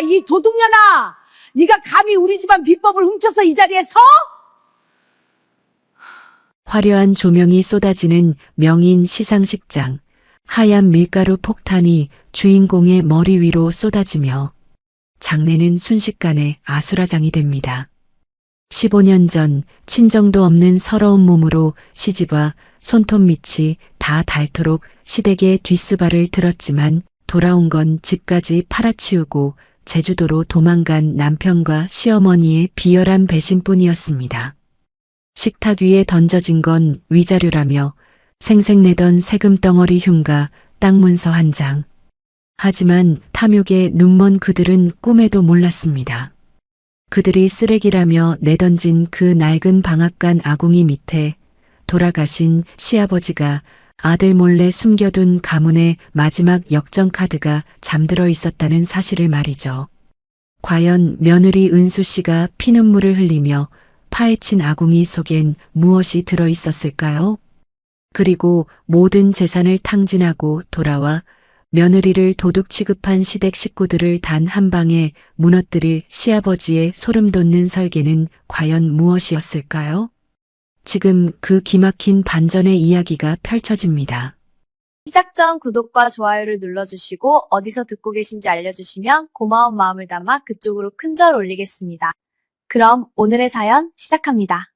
이 도둑년아! 네가 감히 우리 집안 비법을 훔쳐서 이 자리에 서? 화려한 조명이 쏟아지는 명인 시상식장. 하얀 밀가루 폭탄이 주인공의 머리 위로 쏟아지며 장례는 순식간에 아수라장이 됩니다. 15년 전 친정도 없는 서러운 몸으로 시집와 손톱 밑이 다 닳도록 시댁의 뒷수발을 들었지만 돌아온 건 집까지 팔아치우고 제주도로 도망간 남편과 시어머니의 비열한 배신뿐이었습니다. 식탁 위에 던져진 건 위자료라며 생색내던 세금 덩어리 흉가 땅 문서 한 장. 하지만 탐욕에 눈먼 그들은 꿈에도 몰랐습니다. 그들이 쓰레기라며 내던진 그 낡은 방앗간 아궁이 밑에 돌아가신 시아버지가 아들 몰래 숨겨둔 가문의 마지막 역전 카드가 잠들어 있었다는 사실을 말이죠. 과연 며느리 은수 씨가 피눈물을 흘리며 파헤친 아궁이 속엔 무엇이 들어 있었을까요? 그리고 모든 재산을 탕진하고 돌아와 며느리를 도둑 취급한 시댁 식구들을 단 한 방에 무너뜨릴 시아버지의 소름 돋는 설계는 과연 무엇이었을까요? 지금 그 기막힌 반전의 이야기가 펼쳐집니다. 시작 전 구독과 좋아요를 눌러주시고 어디서 듣고 계신지 알려주시면 고마운 마음을 담아 그쪽으로 큰절 올리겠습니다. 그럼 오늘의 사연 시작합니다.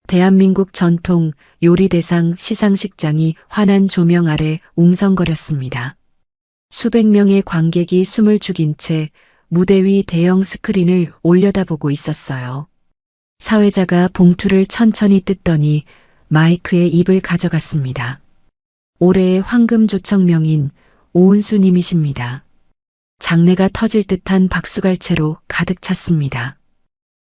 대한민국 전통 요리대상 시상식장이 환한 조명 아래 웅성거렸습니다. 수백 명의 관객이 숨을 죽인 채 무대 위 대형 스크린을 올려다보고 있었어요. 사회자가 봉투를 천천히 뜯더니 마이크에 입을 가져갔습니다. 올해의 황금조청명인 오은수 님이십니다. 장내가 터질 듯한 박수갈채로 가득 찼습니다.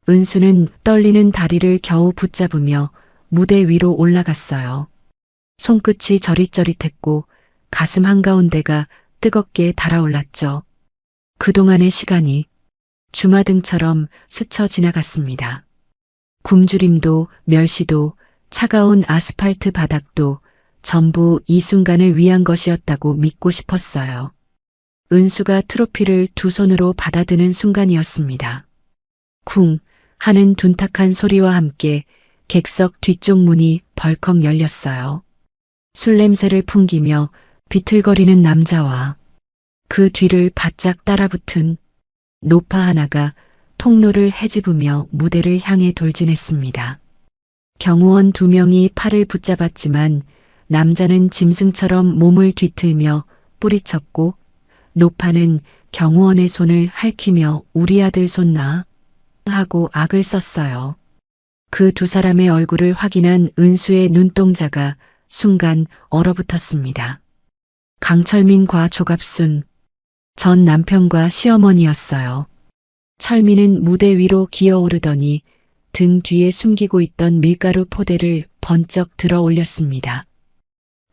은수는 떨리는 다리를 겨우 붙잡으며 무대 위로 올라갔어요. 손끝이 저릿저릿했고 가슴 한가운데가 뜨겁게 달아올랐죠. 그동안의 시간이 주마등처럼 스쳐 지나갔습니다. 굶주림도 멸시도 차가운 아스팔트 바닥도 전부 이 순간을 위한 것이었다고 믿고 싶었어요. 은수가 트로피를 두 손으로 받아드는 순간이었습니다. 쿵 하는 둔탁한 소리와 함께 객석 뒤쪽 문이 벌컥 열렸어요. 술 냄새를 풍기며 비틀거리는 남자와 그 뒤를 바짝 따라붙은 노파 하나가 통로를 헤집으며 무대를 향해 돌진했습니다. 경호원 2명이 팔을 붙잡았지만 남자는 짐승처럼 몸을 뒤틀며 뿌리쳤고 노파는 경호원의 손을 핥히며 우리 아들 손 놔 하고 악을 썼어요. 그 두 사람의 얼굴을 확인한 은수의 눈동자가 순간 얼어붙었습니다. 강철민과 조갑순, 전 남편과 시어머니였어요. 철민은 무대 위로 기어오르더니 등 뒤에 숨기고 있던 밀가루 포대를 번쩍 들어 올렸습니다.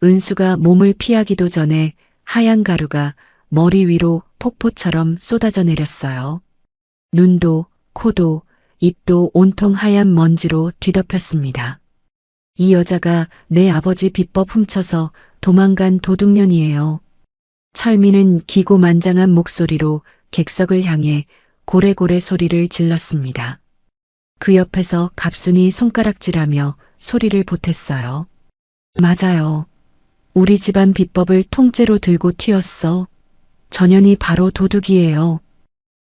은수가 몸을 피하기도 전에 하얀 가루가 머리 위로 폭포처럼 쏟아져 내렸어요. 눈도 코도 입도 온통 하얀 먼지로 뒤덮였습니다. 이 여자가 내 아버지 비법 훔쳐서 도망간 도둑년이에요. 철민은 기고만장한 목소리로 객석을 향해 고래고래 소리를 질렀습니다. 그 옆에서 갑순이 손가락질하며 소리를 보탰어요. 맞아요. 우리 집안 비법을 통째로 들고 튀었어. 전현이 바로 도둑이에요.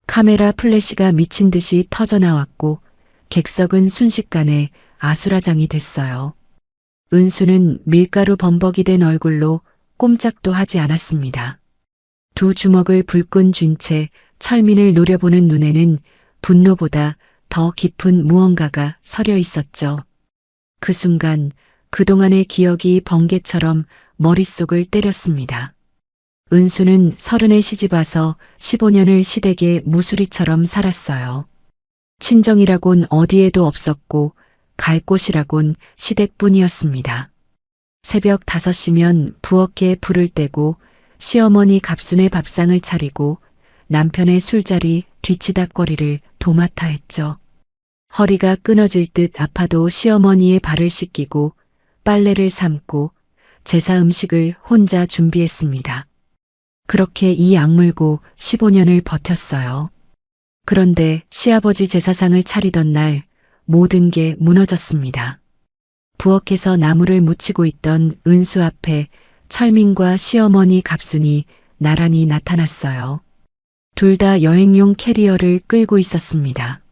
카메라 플래시가 미친 듯이 터져나왔고 객석은 순식간에 아수라장이 됐어요. 은수는 밀가루 범벅이 된 얼굴로 꼼짝도 하지 않았습니다. 두 주먹을 불끈 쥔 채 철민을 노려보는 눈에는 분노보다 더 깊은 무언가가 서려 있었죠. 그 순간 그동안의 기억이 번개처럼 머릿속을 때렸습니다. 은수는 30에 시집와서 15년을 시댁의 무수리처럼 살았어요. 친정이라곤 어디에도 없었고 갈 곳이라곤 시댁뿐이었습니다. 새벽 5시면 부엌에 불을 떼고 시어머니 갑순의 밥상을 차리고 남편의 술자리 뒤치다꺼리를 도맡아 했죠. 허리가 끊어질 듯 아파도 시어머니의 발을 씻기고 빨래를 삶고 제사 음식을 혼자 준비했습니다. 그렇게 이 악물고 15년을 버텼어요. 그런데 시아버지 제사상을 차리던 날 모든 게 무너졌습니다. 부엌에서 나무를 묻히고 있던 은수 앞에 철민과 시어머니 갑순이 나란히 나타났어요. 둘 다 여행용 캐리어를 끌고 있었습니다.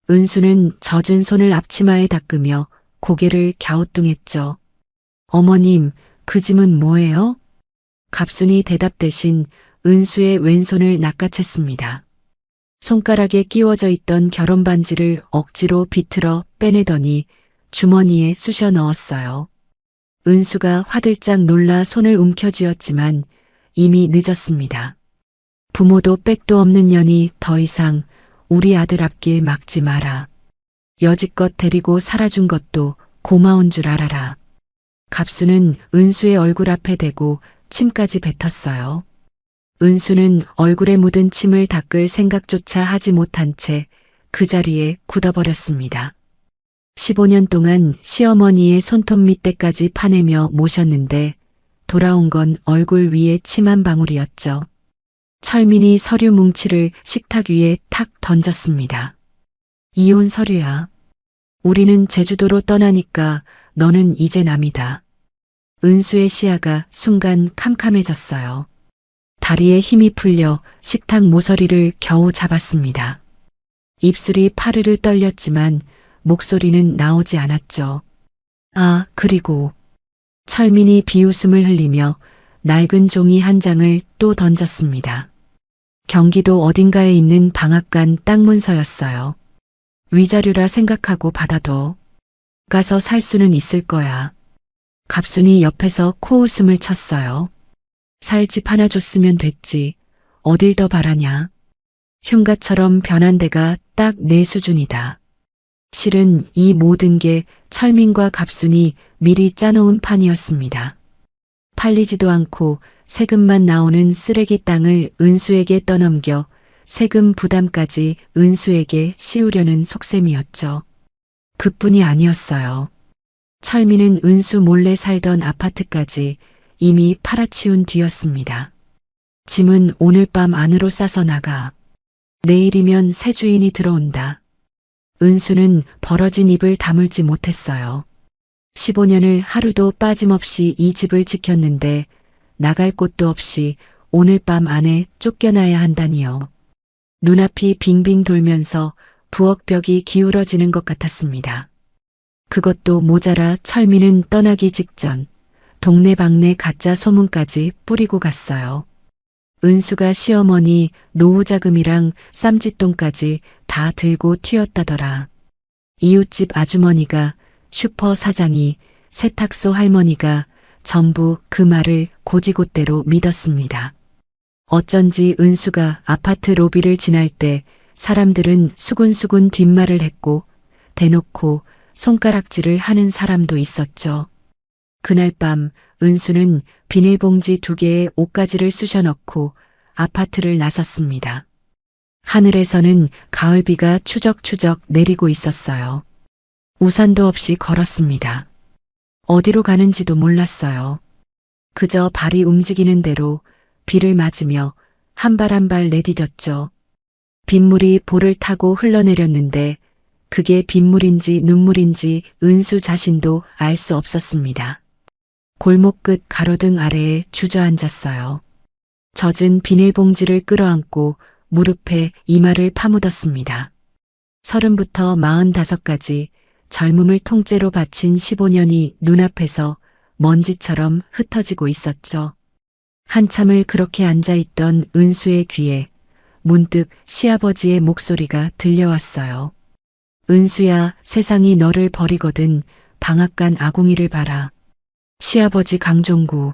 은수는 젖은 손을 앞치마에 닦으며 고개를 갸우뚱했죠. 어머님, 그 짐은 뭐예요? 갑순이 대답 대신 은수의 왼손을 낚아챘습니다. 손가락에 끼워져 있던 결혼 반지를 억지로 비틀어 빼내더니 주머니에 쑤셔 넣었어요. 은수가 화들짝 놀라 손을 움켜쥐었지만 이미 늦었습니다. 부모도 백도 없는 년이 더 이상 우리 아들 앞길 막지 마라. 여지껏 데리고 살아준 것도 고마운 줄 알아라. 갑수는 은수의 얼굴 앞에 대고 침까지 뱉었어요. 은수는 얼굴에 묻은 침을 닦을 생각조차 하지 못한 채 그 자리에 굳어버렸습니다. 15년 동안 시어머니의 손톱 밑에까지 파내며 모셨는데 돌아온 건 얼굴 위에 침 한 방울이었죠. 철민이 서류 뭉치를 식탁 위에 탁 던졌습니다. 이혼 서류야. 우리는 제주도로 떠나니까 너는 이제 남이다. 은수의 시야가 순간 캄캄해졌어요. 다리에 힘이 풀려 식탁 모서리를 겨우 잡았습니다. 입술이 파르르 떨렸지만 목소리는 나오지 않았죠. 아, 그리고 철민이 비웃음을 흘리며 낡은 종이 한 장을 또 던졌습니다. 경기도 어딘가에 있는 방앗간 땅 문서였어요. 위자료라 생각하고 받아둬. 가서 살 수는 있을 거야. 갑순이 옆에서 코웃음을 쳤어요. 살 집 하나 줬으면 됐지. 어딜 더 바라냐. 흉가처럼 변한 데가 딱 내 수준이다. 실은 이 모든 게 철민과 갑순이 미리 짜놓은 판이었습니다. 팔리지도 않고 세금만 나오는 쓰레기 땅을 은수에게 떠넘겨 세금 부담까지 은수에게 씌우려는 속셈이었죠. 그뿐이 아니었어요. 철민은 은수 몰래 살던 아파트까지 이미 팔아치운 뒤였습니다. 짐은 오늘 밤 안으로 싸서 나가. 내일이면 새 주인이 들어온다. 은수는 벌어진 입을 다물지 못했어요. 15년을 하루도 빠짐없이 이 집을 지켰는데 나갈 곳도 없이 오늘 밤 안에 쫓겨나야 한다니요. 눈앞이 빙빙 돌면서 부엌벽이 기울어지는 것 같았습니다. 그것도 모자라 철민은 떠나기 직전 동네방네 가짜 소문까지 뿌리고 갔어요. 은수가 시어머니 노후자금이랑 쌈짓돈까지 다 들고 튀었다더라. 이웃집 아주머니가, 슈퍼 사장이, 세탁소 할머니가 전부 그 말을 고지곳대로 믿었습니다. 어쩐지 은수가 아파트 로비를 지날 때 사람들은 수군수군 뒷말을 했고 대놓고 손가락질을 하는 사람도 있었죠. 그날 밤 은수는 비닐봉지 2개에 옷가지를 쑤셔 넣고 아파트를 나섰습니다. 하늘에서는 가을비가 추적추적 내리고 있었어요. 우산도 없이 걸었습니다. 어디로 가는지도 몰랐어요. 그저 발이 움직이는 대로 비를 맞으며 한 발 한 발 내디뎠죠. 빗물이 볼을 타고 흘러내렸는데 그게 빗물인지 눈물인지 은수 자신도 알 수 없었습니다. 골목 끝 가로등 아래에 주저앉았어요. 젖은 비닐봉지를 끌어안고 무릎에 이마를 파묻었습니다. 30부터 45까지 젊음을 통째로 바친 15년이 눈앞에서 먼지처럼 흩어지고 있었죠. 한참을 그렇게 앉아있던 은수의 귀에 문득 시아버지의 목소리가 들려왔어요. 은수야, 세상이 너를 버리거든 방앗간 아궁이를 봐라. 시아버지 강종구.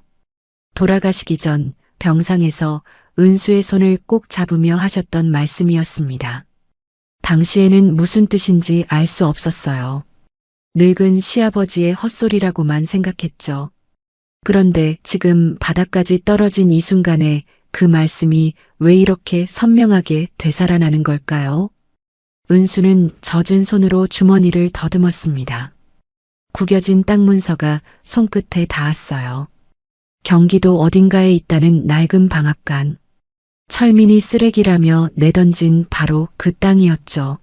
돌아가시기 전 병상에서 은수의 손을 꼭 잡으며 하셨던 말씀이었습니다. 당시에는 무슨 뜻인지 알 수 없었어요. 늙은 시아버지의 헛소리라고만 생각했죠. 그런데 지금 바닥까지 떨어진 이 순간에 그 말씀이 왜 이렇게 선명하게 되살아나는 걸까요? 은수는 젖은 손으로 주머니를 더듬었습니다. 구겨진 땅 문서가 손끝에 닿았어요. 경기도 어딘가에 있다는 낡은 방앗간. 철민이 쓰레기라며 내던진 바로 그 땅이었죠.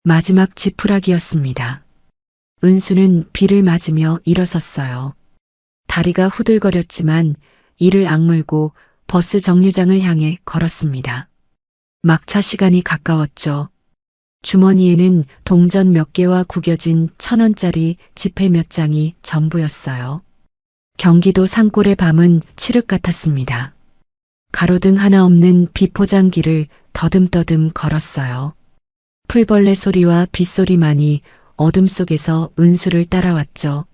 마지막 지푸라기였습니다. 은수는 비를 맞으며 일어섰어요. 다리가 후들거렸지만 이를 악물고 버스 정류장을 향해 걸었습니다. 막차 시간이 가까웠죠. 주머니에는 동전 몇 개와 구겨진 1,000원짜리 지폐 몇 장이 전부였어요. 경기도 산골의 밤은 칠흑 같았습니다. 가로등 하나 없는 비포장길을 더듬더듬 걸었어요. 풀벌레 소리와 빗소리만이 어둠 속에서 은수를 따라왔죠.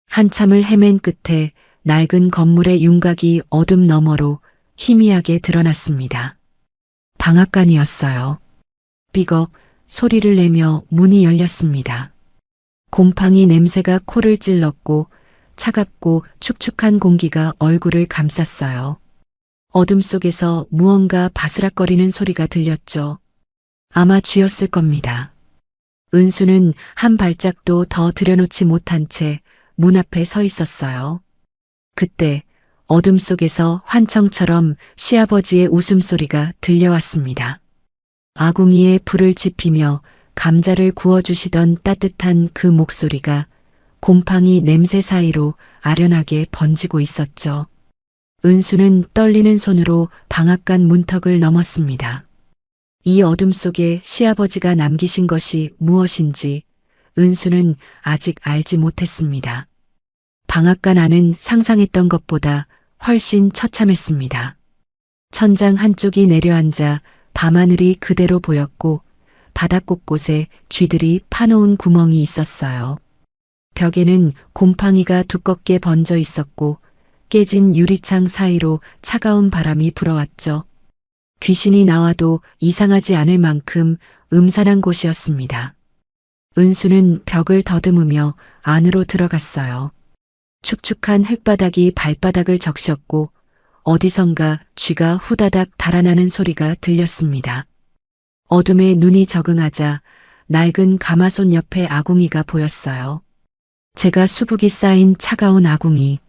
한참을 헤맨 끝에 낡은 건물의 윤곽이 어둠 너머로 희미하게 드러났습니다. 방앗간이었어요. 삐걱 소리를 내며 문이 열렸습니다. 곰팡이 냄새가 코를 찔렀고 차갑고 축축한 공기가 얼굴을 감쌌어요. 어둠 속에서 무언가 바스락거리는 소리가 들렸죠. 아마 쥐였을 겁니다. 은수는 한 발짝도 더 들여놓지 못한 채 문 앞에 서 있었어요. 그때 어둠 속에서 환청처럼 시아버지의 웃음소리가 들려왔습니다. 아궁이에 불을 지피며 감자를 구워주시던 따뜻한 그 목소리가 곰팡이 냄새 사이로 아련하게 번지고 있었죠. 은수는 떨리는 손으로 방앗간 문턱을 넘었습니다. 이 어둠 속에 시아버지가 남기신 것이 무엇인지 은수는 아직 알지 못했습니다. 방앗간 안은 상상했던 것보다 훨씬 처참했습니다. 천장 한쪽이 내려앉아 밤하늘이 그대로 보였고 바닥 곳곳에 쥐들이 파놓은 구멍이 있었어요. 벽에는 곰팡이가 두껍게 번져 있었고 깨진 유리창 사이로 차가운 바람이 불어왔죠. 귀신이 나와도 이상하지 않을 만큼 음산한 곳이었습니다. 은수는 벽을 더듬으며 안으로 들어갔어요. 축축한 흙바닥이 발바닥을 적셨고 어디선가 쥐가 후다닥 달아나는 소리가 들렸습니다. 어둠에 눈이 적응하자 낡은 가마솥 옆에 아궁이가 보였어요. 제가 수북이 쌓인 차가운 아궁이.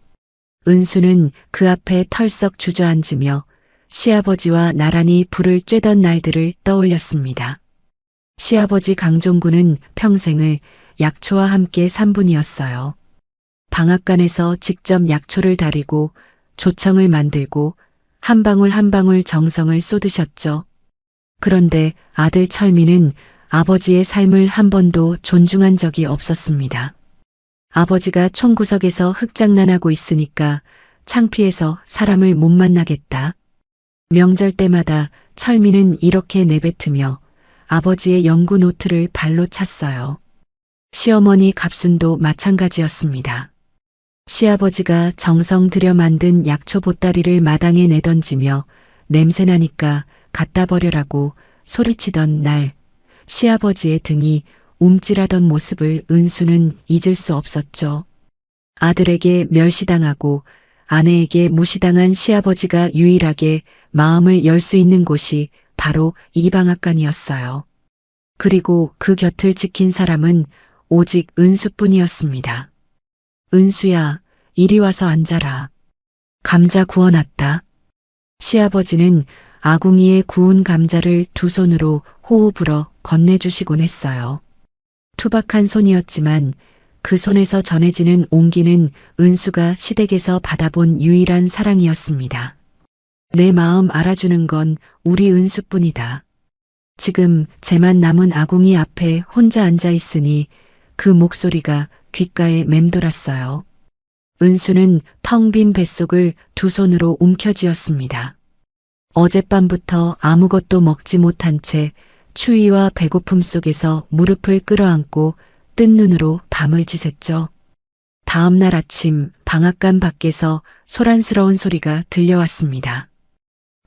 은수는 그 앞에 털썩 주저앉으며 시아버지와 나란히 불을 쬐던 날들을 떠올렸습니다. 시아버지 강종구는 평생을 약초와 함께 산 분이었어요. 방앗간에서 직접 약초를 다리고 조청을 만들고 한 방울 한 방울 정성을 쏟으셨죠. 그런데 아들 철민은 아버지의 삶을 한 번도 존중한 적이 없었습니다. 아버지가 총구석에서 흙장난하고 있으니까 창피해서 사람을 못 만나겠다. 명절 때마다 철민은 이렇게 내뱉으며 아버지의 연구 노트를 발로 찼어요. 시어머니 갑순도 마찬가지였습니다. 시아버지가 정성 들여 만든 약초 보따리를 마당에 내던지며 냄새나니까 갖다 버려라고 소리치던 날, 시아버지의 등이 움찔하던 모습을 은수는 잊을 수 없었죠. 아들에게 멸시당하고 아내에게 무시당한 시아버지가 유일하게 마음을 열 수 있는 곳이 바로 이 방앗간이었어요. 그리고 그 곁을 지킨 사람은 오직 은수뿐이었습니다. 은수야, 이리 와서 앉아라. 감자 구워놨다. 시아버지는 아궁이에 구운 감자를 두 손으로 호호 불어 건네주시곤 했어요. 투박한 손이었지만 그 손에서 전해지는 온기는 은수가 시댁에서 받아본 유일한 사랑이었습니다. 내 마음 알아주는 건 우리 은수뿐이다. 지금 쟤만 남은 아궁이 앞에 혼자 앉아 있으니 그 목소리가 귓가에 맴돌았어요. 은수는 텅 빈 뱃속을 두 손으로 움켜쥐었습니다. 어젯밤부터 아무것도 먹지 못한 채 추위와 배고픔 속에서 무릎을 끌어안고 뜬 눈으로 밤을 지샜죠. 다음 날 아침 방앗간 밖에서 소란스러운 소리가 들려왔습니다.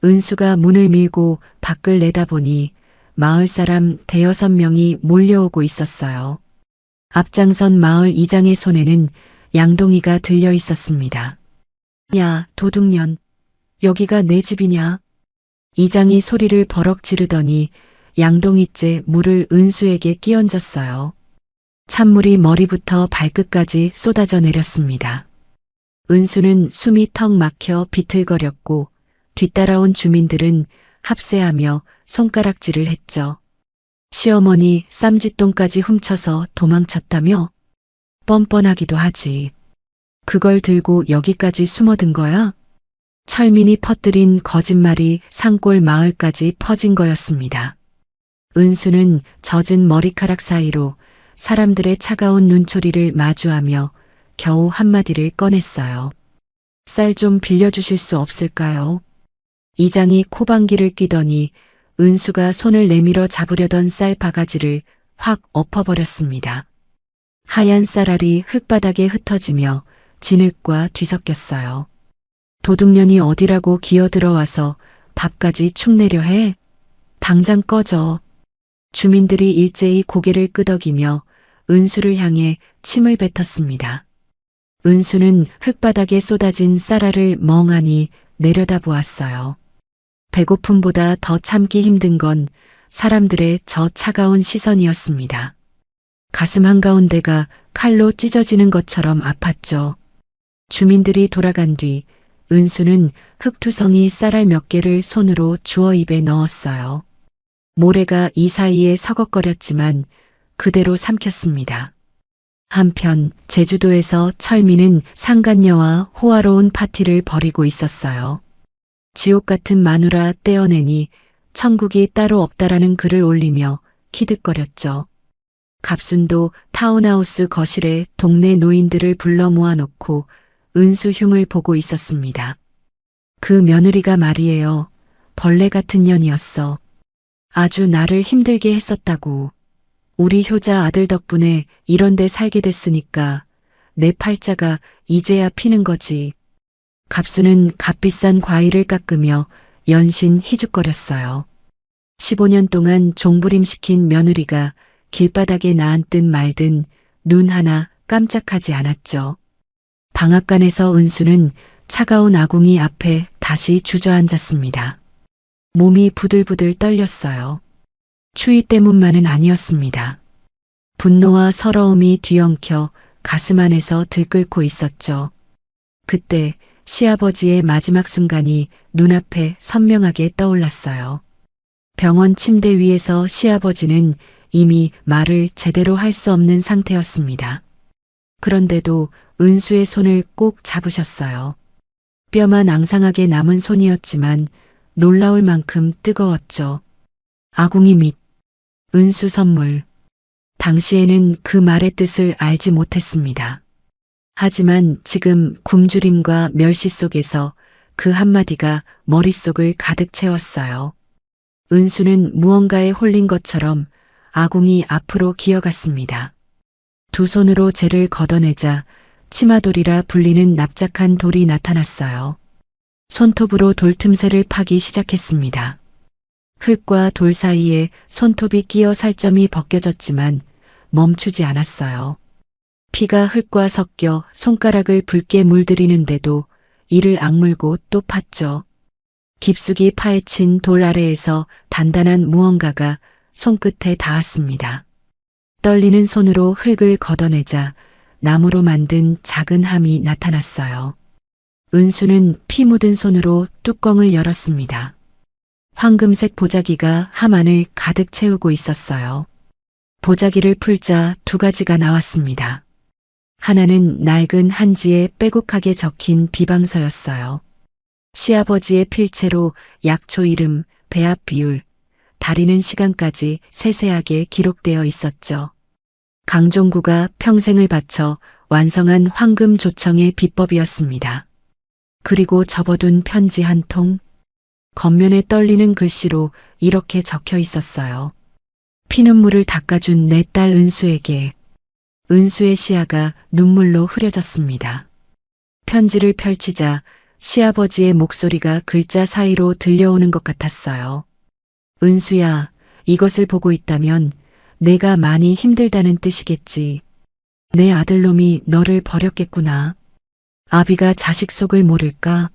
은수가 문을 밀고 밖을 내다보니 마을 사람 5~6명이 몰려오고 있었어요. 앞장선 마을 이장의 손에는 양동이가 들려 있었습니다. 야, 도둑년, 여기가 내 집이냐? 이장이 소리를 버럭 지르더니 양동이째 물을 은수에게 끼얹었어요. 찬물이 머리부터 발끝까지 쏟아져 내렸습니다. 은수는 숨이 턱 막혀 비틀거렸고 뒤따라온 주민들은 합세하며 손가락질을 했죠. 시어머니 쌈짓돈까지 훔쳐서 도망쳤다며? 뻔뻔하기도 하지. 그걸 들고 여기까지 숨어든 거야? 철민이 퍼뜨린 거짓말이 산골 마을까지 퍼진 거였습니다. 은수는 젖은 머리카락 사이로 사람들의 차가운 눈초리를 마주하며 겨우 한마디를 꺼냈어요. 쌀 좀 빌려주실 수 없을까요? 이장이 코방귀를 뀌더니 은수가 손을 내밀어 잡으려던 쌀 바가지를 확 엎어버렸습니다. 하얀 쌀알이 흙바닥에 흩어지며 진흙과 뒤섞였어요. 도둑년이 어디라고 기어들어와서 밥까지 축내려 해? 당장 꺼져. 주민들이 일제히 고개를 끄덕이며 은수를 향해 침을 뱉었습니다. 은수는 흙바닥에 쏟아진 쌀알을 멍하니 내려다보았어요. 배고픔보다 더 참기 힘든 건 사람들의 저 차가운 시선이었습니다. 가슴 한가운데가 칼로 찢어지는 것처럼 아팠죠. 주민들이 돌아간 뒤 은수는 흙투성이 쌀알 몇 개를 손으로 주워 입에 넣었어요. 모래가 이 사이에 서걱거렸지만 그대로 삼켰습니다. 한편 제주도에서 철민은 상간녀와 호화로운 파티를 벌이고 있었어요. 지옥 같은 마누라 떼어내니 천국이 따로 없다라는 글을 올리며 키득거렸죠. 갑순도 타운하우스 거실에 동네 노인들을 불러 모아놓고 은수 흉을 보고 있었습니다. 그 며느리가 말이에요. 벌레 같은 년이었어. 아주 나를 힘들게 했었다고. 우리 효자 아들 덕분에 이런 데 살게 됐으니까 내 팔자가 이제야 피는 거지. 갑수는 값비싼 과일을 깎으며 연신 희죽거렸어요. 15년 동안 종부림시킨 며느리가 길바닥에 나앉든 말든 눈 하나 깜짝하지 않았죠. 방앗간에서 은수는 차가운 아궁이 앞에 다시 주저앉았습니다. 몸이 부들부들 떨렸어요. 추위 때문만은 아니었습니다. 분노와 서러움이 뒤엉켜 가슴 안에서 들끓고 있었죠. 그때 시아버지의 마지막 순간이 눈앞에 선명하게 떠올랐어요. 병원 침대 위에서 시아버지는 이미 말을 제대로 할 수 없는 상태였습니다. 그런데도 은수의 손을 꼭 잡으셨어요. 뼈만 앙상하게 남은 손이었지만 놀라울 만큼 뜨거웠죠. 아궁이 밑 은수 선물. 당시에는 그 말의 뜻을 알지 못했습니다. 하지만 지금 굶주림과 멸시 속에서 그 한마디가 머릿속을 가득 채웠어요. 은수는 무언가에 홀린 것처럼 아궁이 앞으로 기어갔습니다. 두 손으로 재를 걷어내자 치마돌이라 불리는 납작한 돌이 나타났어요. 손톱으로 돌 틈새를 파기 시작했습니다. 흙과 돌 사이에 손톱이 끼어 살점이 벗겨졌지만 멈추지 않았어요. 피가 흙과 섞여 손가락을 붉게 물들이는데도 이를 악물고 또 팠죠. 깊숙이 파헤친 돌 아래에서 단단한 무언가가 손끝에 닿았습니다. 떨리는 손으로 흙을 걷어내자 나무로 만든 작은 함이 나타났어요. 은수는 피 묻은 손으로 뚜껑을 열었습니다. 황금색 보자기가 함 안을 가득 채우고 있었어요. 보자기를 풀자 두 가지가 나왔습니다. 하나는 낡은 한지에 빼곡하게 적힌 비방서였어요. 시아버지의 필체로 약초 이름, 배합 비율, 다리는 시간까지 세세하게 기록되어 있었죠. 강종구가 평생을 바쳐 완성한 황금 조청의 비법이었습니다. 그리고 접어둔 편지 한 통, 겉면에 떨리는 글씨로 이렇게 적혀 있었어요. 피눈물을 닦아준 내 딸 은수에게. 은수의 시야가 눈물로 흐려졌습니다. 편지를 펼치자 시아버지의 목소리가 글자 사이로 들려오는 것 같았어요. 은수야, 이것을 보고 있다면 내가 많이 힘들다는 뜻이겠지. 내 아들놈이 너를 버렸겠구나. 아비가 자식 속을 모를까?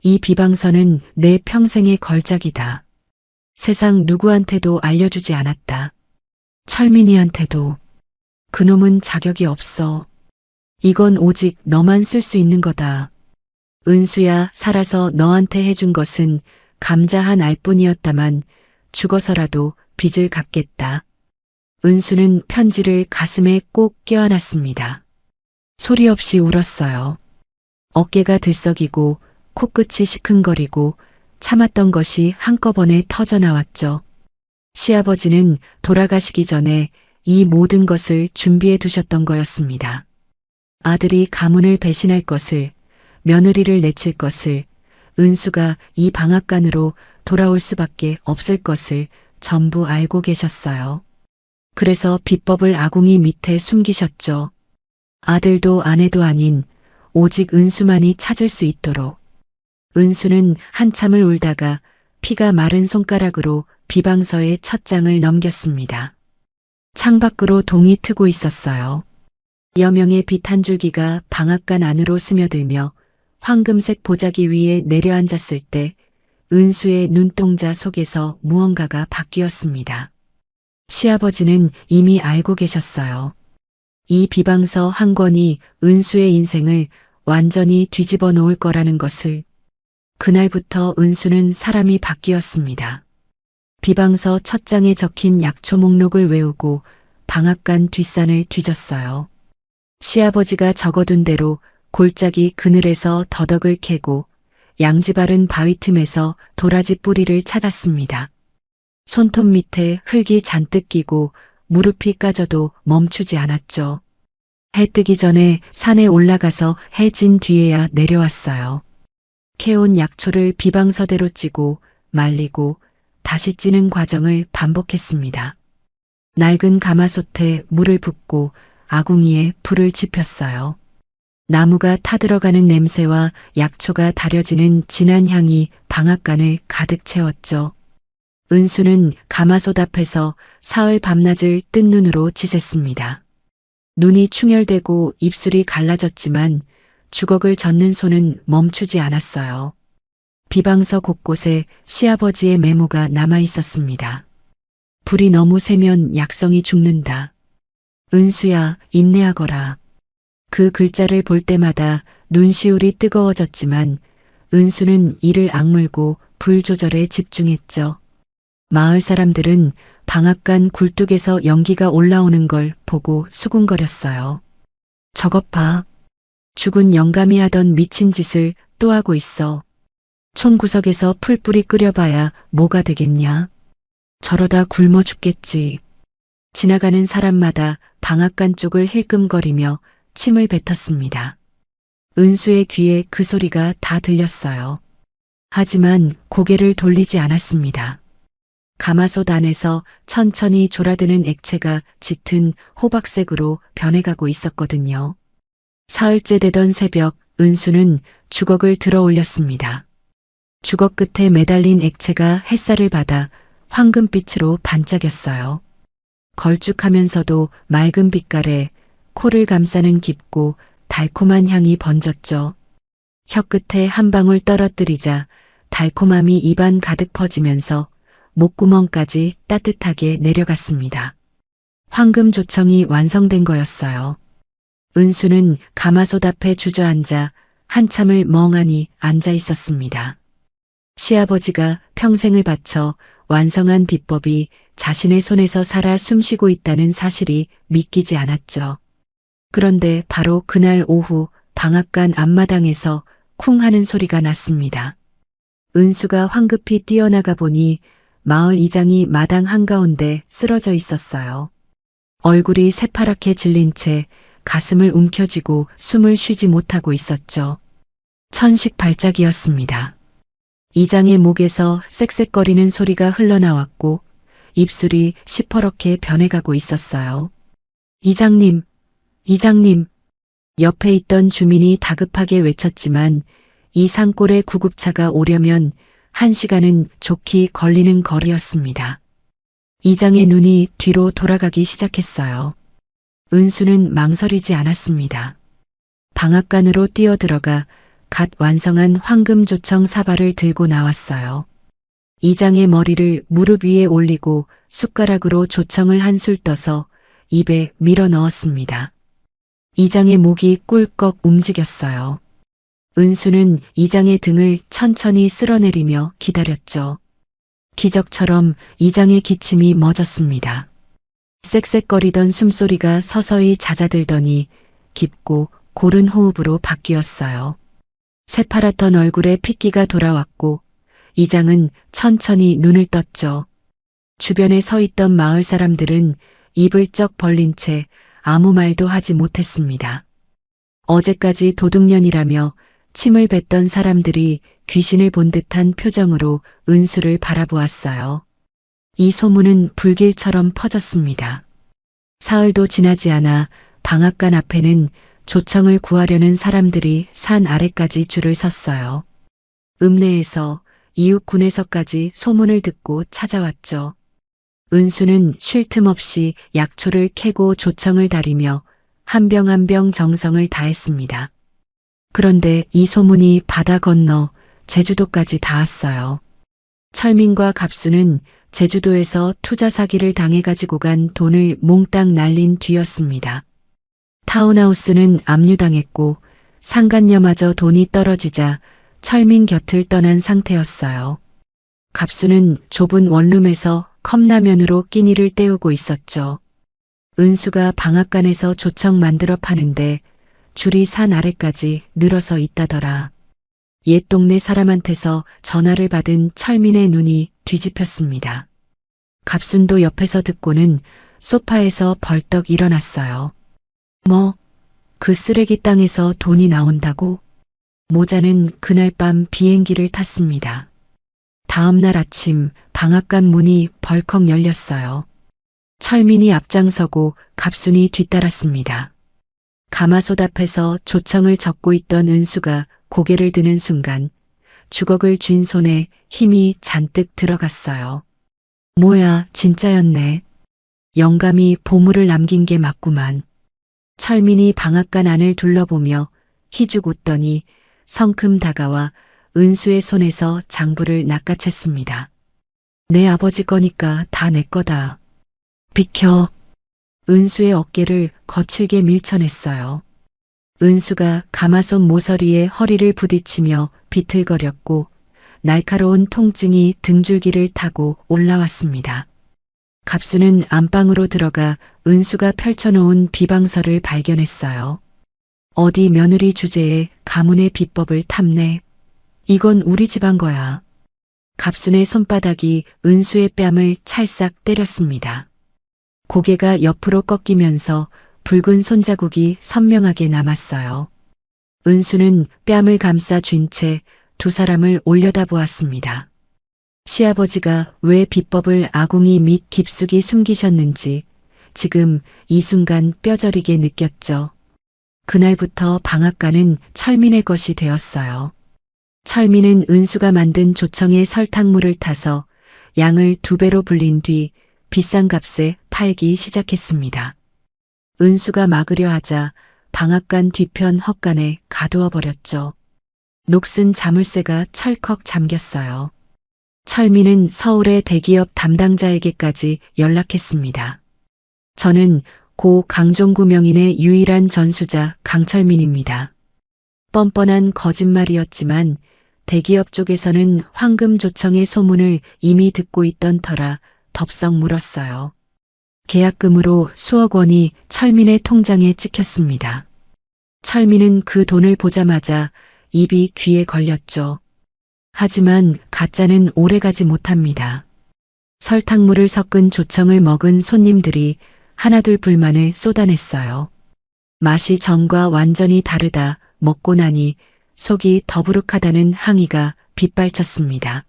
이 비방서는 내 평생의 걸작이다. 세상 누구한테도 알려주지 않았다. 철민이한테도. 그놈은 자격이 없어. 이건 오직 너만 쓸 수 있는 거다. 은수야, 살아서 너한테 해준 것은 감자 한 알뿐이었다만 죽어서라도 빚을 갚겠다. 은수는 편지를 가슴에 꼭 껴안았습니다. 소리 없이 울었어요. 어깨가 들썩이고 코끝이 시큰거리고 참았던 것이 한꺼번에 터져나왔죠. 시아버지는 돌아가시기 전에 이 모든 것을 준비해 두셨던 거였습니다. 아들이 가문을 배신할 것을, 며느리를 내칠 것을, 은수가 이 방앗간으로 돌아올 수밖에 없을 것을 전부 알고 계셨어요. 그래서 비법을 아궁이 밑에 숨기셨죠. 아들도 아내도 아닌 오직 은수만이 찾을 수 있도록. 은수는 한참을 울다가 피가 마른 손가락으로 비방서의 첫 장을 넘겼습니다. 창밖으로 동이 트고 있었어요. 여명의 빛 한 줄기가 방앗간 안으로 스며들며 황금색 보자기 위에 내려앉았을 때 은수의 눈동자 속에서 무언가가 바뀌었습니다. 시아버지는 이미 알고 계셨어요. 이 비방서 한 권이 은수의 인생을 완전히 뒤집어 놓을 거라는 것을. 그날부터 은수는 사람이 바뀌었습니다. 비방서 첫 장에 적힌 약초 목록을 외우고 방앗간 뒷산을 뒤졌어요. 시아버지가 적어둔 대로 골짜기 그늘에서 더덕을 캐고 양지 바른 바위 틈에서 도라지 뿌리를 찾았습니다. 손톱 밑에 흙이 잔뜩 끼고 무릎이 까져도 멈추지 않았죠. 해 뜨기 전에 산에 올라가서 해 진 뒤에야 내려왔어요. 캐온 약초를 비방서대로 찌고 말리고 다시 찌는 과정을 반복했습니다. 낡은 가마솥에 물을 붓고 아궁이에 불을 지폈어요. 나무가 타들어가는 냄새와 약초가 달여지는 진한 향이 방앗간을 가득 채웠죠. 은수는 가마솥 앞에서 사흘 밤낮을 뜬 눈으로 지샜습니다. 눈이 충혈되고 입술이 갈라졌지만 주걱을 젓는 손은 멈추지 않았어요. 비방서 곳곳에 시아버지의 메모가 남아 있었습니다. 불이 너무 세면 약성이 죽는다. 은수야, 인내하거라. 그 글자를 볼 때마다 눈시울이 뜨거워졌지만 은수는 이를 악물고 불 조절에 집중했죠. 마을 사람들은 방앗간 굴뚝에서 연기가 올라오는 걸 보고 수군거렸어요. 저것 봐. 죽은 영감이 하던 미친 짓을 또 하고 있어. 촌구석에서 풀뿌리 끓여봐야 뭐가 되겠냐. 저러다 굶어 죽겠지. 지나가는 사람마다 방앗간 쪽을 힐끔거리며 침을 뱉었습니다. 은수의 귀에 그 소리가 다 들렸어요. 하지만 고개를 돌리지 않았습니다. 가마솥 안에서 천천히 졸아드는 액체가 짙은 호박색으로 변해가고 있었거든요. 사흘째 되던 새벽, 은수는 주걱을 들어 올렸습니다. 주걱 끝에 매달린 액체가 햇살을 받아 황금빛으로 반짝였어요. 걸쭉하면서도 맑은 빛깔에 코를 감싸는 깊고 달콤한 향이 번졌죠. 혀끝에 한 방울 떨어뜨리자 달콤함이 입안 가득 퍼지면서 목구멍까지 따뜻하게 내려갔습니다. 황금 조청이 완성된 거였어요. 은수는 가마솥 앞에 주저앉아 한참을 멍하니 앉아 있었습니다. 시아버지가 평생을 바쳐 완성한 비법이 자신의 손에서 살아 숨쉬고 있다는 사실이 믿기지 않았죠. 그런데 바로 그날 오후 방앗간 앞마당에서 쿵 하는 소리가 났습니다. 은수가 황급히 뛰어나가 보니 마을 이장이 마당 한가운데 쓰러져 있었어요. 얼굴이 새파랗게 질린 채 가슴을 움켜쥐고 숨을 쉬지 못하고 있었죠. 천식 발작이었습니다. 이장의 목에서 쌕쌕거리는 소리가 흘러나왔고 입술이 시퍼렇게 변해가고 있었어요. 이장님, 이장님. 옆에 있던 주민이 다급하게 외쳤지만 이 산골에 구급차가 오려면 1시간은 좋게 걸리는 거리였습니다. 이장의 눈이 뒤로 돌아가기 시작했어요. 은수는 망설이지 않았습니다. 방앗간으로 뛰어들어가 갓 완성한 황금조청 사발을 들고 나왔어요. 이장의 머리를 무릎 위에 올리고 숟가락으로 조청을 한술 떠서 입에 밀어 넣었습니다. 이장의 목이 꿀꺽 움직였어요. 은수는 이장의 등을 천천히 쓸어내리며 기다렸죠. 기적처럼 이장의 기침이 멎었습니다. 쌕쌕거리던 숨소리가 서서히 잦아들더니 깊고 고른 호흡으로 바뀌었어요. 새파랗던 얼굴에 핏기가 돌아왔고 이장은 천천히 눈을 떴죠. 주변에 서 있던 마을 사람들은 입을 쩍 벌린 채 아무 말도 하지 못했습니다. 어제까지 도둑년이라며 침을 뱉던 사람들이 귀신을 본 듯한 표정으로 은수를 바라보았어요. 이 소문은 불길처럼 퍼졌습니다. 사흘도 지나지 않아 방앗간 앞에는 조청을 구하려는 사람들이 산 아래까지 줄을 섰어요. 읍내에서 이웃 군에서까지 소문을 듣고 찾아왔죠. 은수는 쉴 틈 없이 약초를 캐고 조청을 다리며 한 병 한 병 정성을 다했습니다. 그런데 이 소문이 바다 건너 제주도까지 닿았어요. 철민과 갑수는 제주도에서 투자 사기를 당해가지고 간 돈을 몽땅 날린 뒤였습니다. 타운하우스는 압류당했고 상간녀마저 돈이 떨어지자 철민 곁을 떠난 상태였어요. 갑수는 좁은 원룸에서 컵라면으로 끼니를 때우고 있었죠. 은수가 방앗간에서 조청 만들어 파는데 줄이 산 아래까지 늘어서 있다더라. 옛 동네 사람한테서 전화를 받은 철민의 눈이 뒤집혔습니다. 갑순도 옆에서 듣고는 소파에서 벌떡 일어났어요. 뭐, 그 쓰레기 땅에서 돈이 나온다고? 모자는 그날 밤 비행기를 탔습니다. 다음 날 아침 방앗간 문이 벌컥 열렸어요. 철민이 앞장서고 갑순이 뒤따랐습니다. 가마솥 앞에서 조청을 적고 있던 은수가 고개를 드는 순간 주걱을 쥔 손에 힘이 잔뜩 들어갔어요. 뭐야, 진짜였네. 영감이 보물을 남긴 게 맞구만. 철민이 방앗간 안을 둘러보며 희죽 웃더니 성큼 다가와 은수의 손에서 장부를 낚아챘습니다. 내 아버지 거니까 다 내 거다. 비켜. 은수의 어깨를 거칠게 밀쳐냈어요. 은수가 가마솥 모서리에 허리를 부딪히며 비틀거렸고 날카로운 통증이 등줄기를 타고 올라왔습니다. 갑수는 안방으로 들어가 은수가 펼쳐놓은 비방서를 발견했어요. 어디 며느리 주제에 가문의 비법을 탐내. 이건 우리 집안 거야. 갑순의 손바닥이 은수의 뺨을 찰싹 때렸습니다. 고개가 옆으로 꺾이면서 붉은 손자국이 선명하게 남았어요. 은수는 뺨을 감싸 쥔 채 두 사람을 올려다보았습니다. 시아버지가 왜 비법을 아궁이 밑 깊숙이 숨기셨는지 지금 이 순간 뼈저리게 느꼈죠. 그날부터 방앗간은 철민의 것이 되었어요. 철민은 은수가 만든 조청의 설탕물을 타서 양을 2배로 불린 뒤 비싼 값에 팔기 시작했습니다. 은수가 막으려 하자 방앗간 뒤편 헛간에 가두어 버렸죠. 녹슨 자물쇠가 철컥 잠겼어요. 철민은 서울의 대기업 담당자에게까지 연락했습니다. 저는 고 강종구 명인의 유일한 전수자 강철민입니다. 뻔뻔한 거짓말이었지만 대기업 쪽에서는 황금조청의 소문을 이미 듣고 있던 터라 덥석 물었어요. 계약금으로 수억 원이 철민의 통장에 찍혔습니다. 철민은 그 돈을 보자마자 입이 귀에 걸렸죠. 하지만 가짜는 오래가지 못합니다. 설탕물을 섞은 조청을 먹은 손님들이 하나둘 불만을 쏟아냈어요. 맛이 전과 완전히 다르다 먹고 나니 속이 더부룩하다는 항의가 빗발쳤습니다.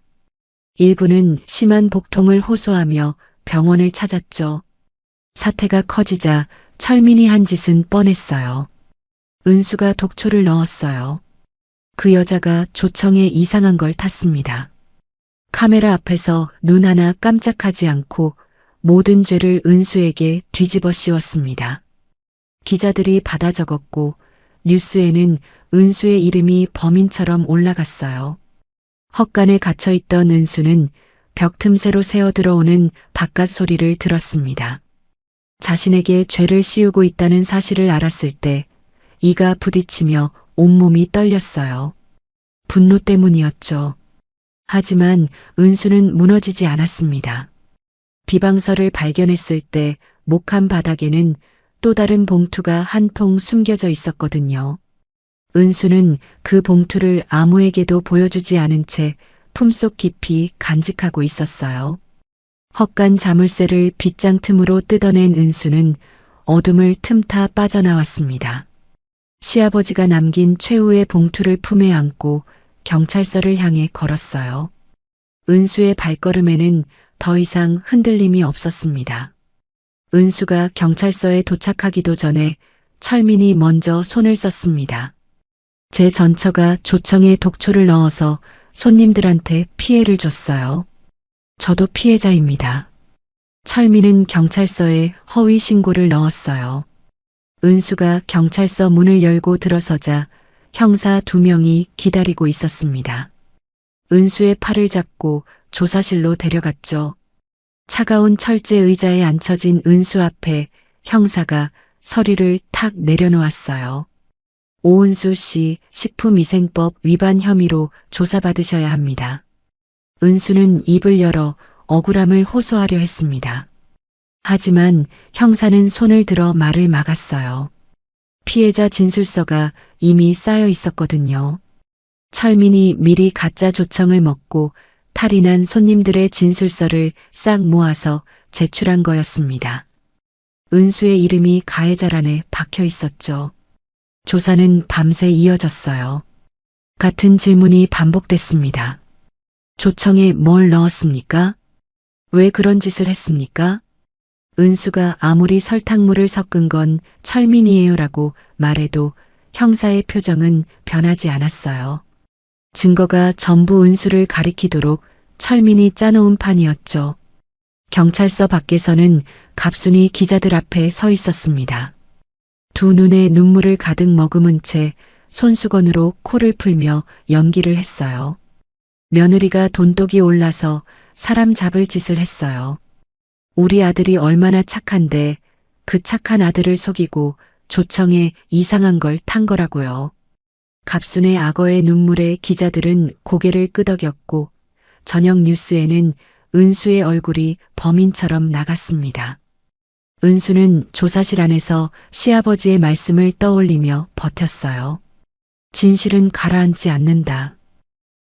일부는 심한 복통을 호소하며 병원을 찾았죠. 사태가 커지자 철민이 한 짓은 뻔했어요. 은수가 독초를 넣었어요. 그 여자가 조청에 이상한 걸 탔습니다. 카메라 앞에서 눈 하나 깜짝하지 않고 모든 죄를 은수에게 뒤집어 씌웠습니다. 기자들이 받아 적었고 뉴스에는 은수의 이름이 범인처럼 올라갔어요. 헛간에 갇혀있던 은수는 벽 틈새로 새어 들어오는 바깥 소리를 들었습니다. 자신에게 죄를 씌우고 있다는 사실을 알았을 때 이가 부딪히며 온몸이 떨렸어요. 분노 때문이었죠. 하지만 은수는 무너지지 않았습니다. 비방서를 발견했을 때 목한 바닥에는 또 다른 봉투가 한 통 숨겨져 있었거든요. 은수는 그 봉투를 아무에게도 보여주지 않은 채 품속 깊이 간직하고 있었어요. 헛간 자물쇠를 빗장 틈으로 뜯어낸 은수는 어둠을 틈타 빠져나왔습니다. 시아버지가 남긴 최후의 봉투를 품에 안고 경찰서를 향해 걸었어요. 은수의 발걸음에는 더 이상 흔들림이 없었습니다. 은수가 경찰서에 도착하기도 전에 철민이 먼저 손을 썼습니다. 제 전처가 조청에 독초를 넣어서 손님들한테 피해를 줬어요. 저도 피해자입니다. 철민은 경찰서에 허위 신고를 넣었어요. 은수가 경찰서 문을 열고 들어서자 형사 2명이 기다리고 있었습니다. 은수의 팔을 잡고 조사실로 데려갔죠. 차가운 철제 의자에 앉혀진 은수 앞에 형사가 서류를 탁 내려놓았어요. 오은수 씨 식품위생법 위반 혐의로 조사받으셔야 합니다. 은수는 입을 열어 억울함을 호소하려 했습니다. 하지만 형사는 손을 들어 말을 막았어요. 피해자 진술서가 이미 쌓여 있었거든요. 철민이 미리 가짜 조청을 먹고 탈이 난 손님들의 진술서를 싹 모아서 제출한 거였습니다. 은수의 이름이 가해자란에 박혀 있었죠. 조사는 밤새 이어졌어요. 같은 질문이 반복됐습니다. 조청에 뭘 넣었습니까? 왜 그런 짓을 했습니까? 은수가 아무리 설탕물을 섞은 건 철민이에요라고 말해도 형사의 표정은 변하지 않았어요. 증거가 전부 은수를 가리키도록 철민이 짜놓은 판이었죠. 경찰서 밖에서는 갑순이 기자들 앞에 서 있었습니다. 두 눈에 눈물을 가득 머금은 채 손수건으로 코를 풀며 연기를 했어요. 며느리가 돈독이 올라서 사람 잡을 짓을 했어요. 우리 아들이 얼마나 착한데 그 착한 아들을 속이고 조청에 이상한 걸 탄 거라고요. 갑순의 악어의 눈물에 기자들은 고개를 끄덕였고 저녁 뉴스에는 은수의 얼굴이 범인처럼 나갔습니다. 은수는 조사실 안에서 시아버지의 말씀을 떠올리며 버텼어요. 진실은 가라앉지 않는다.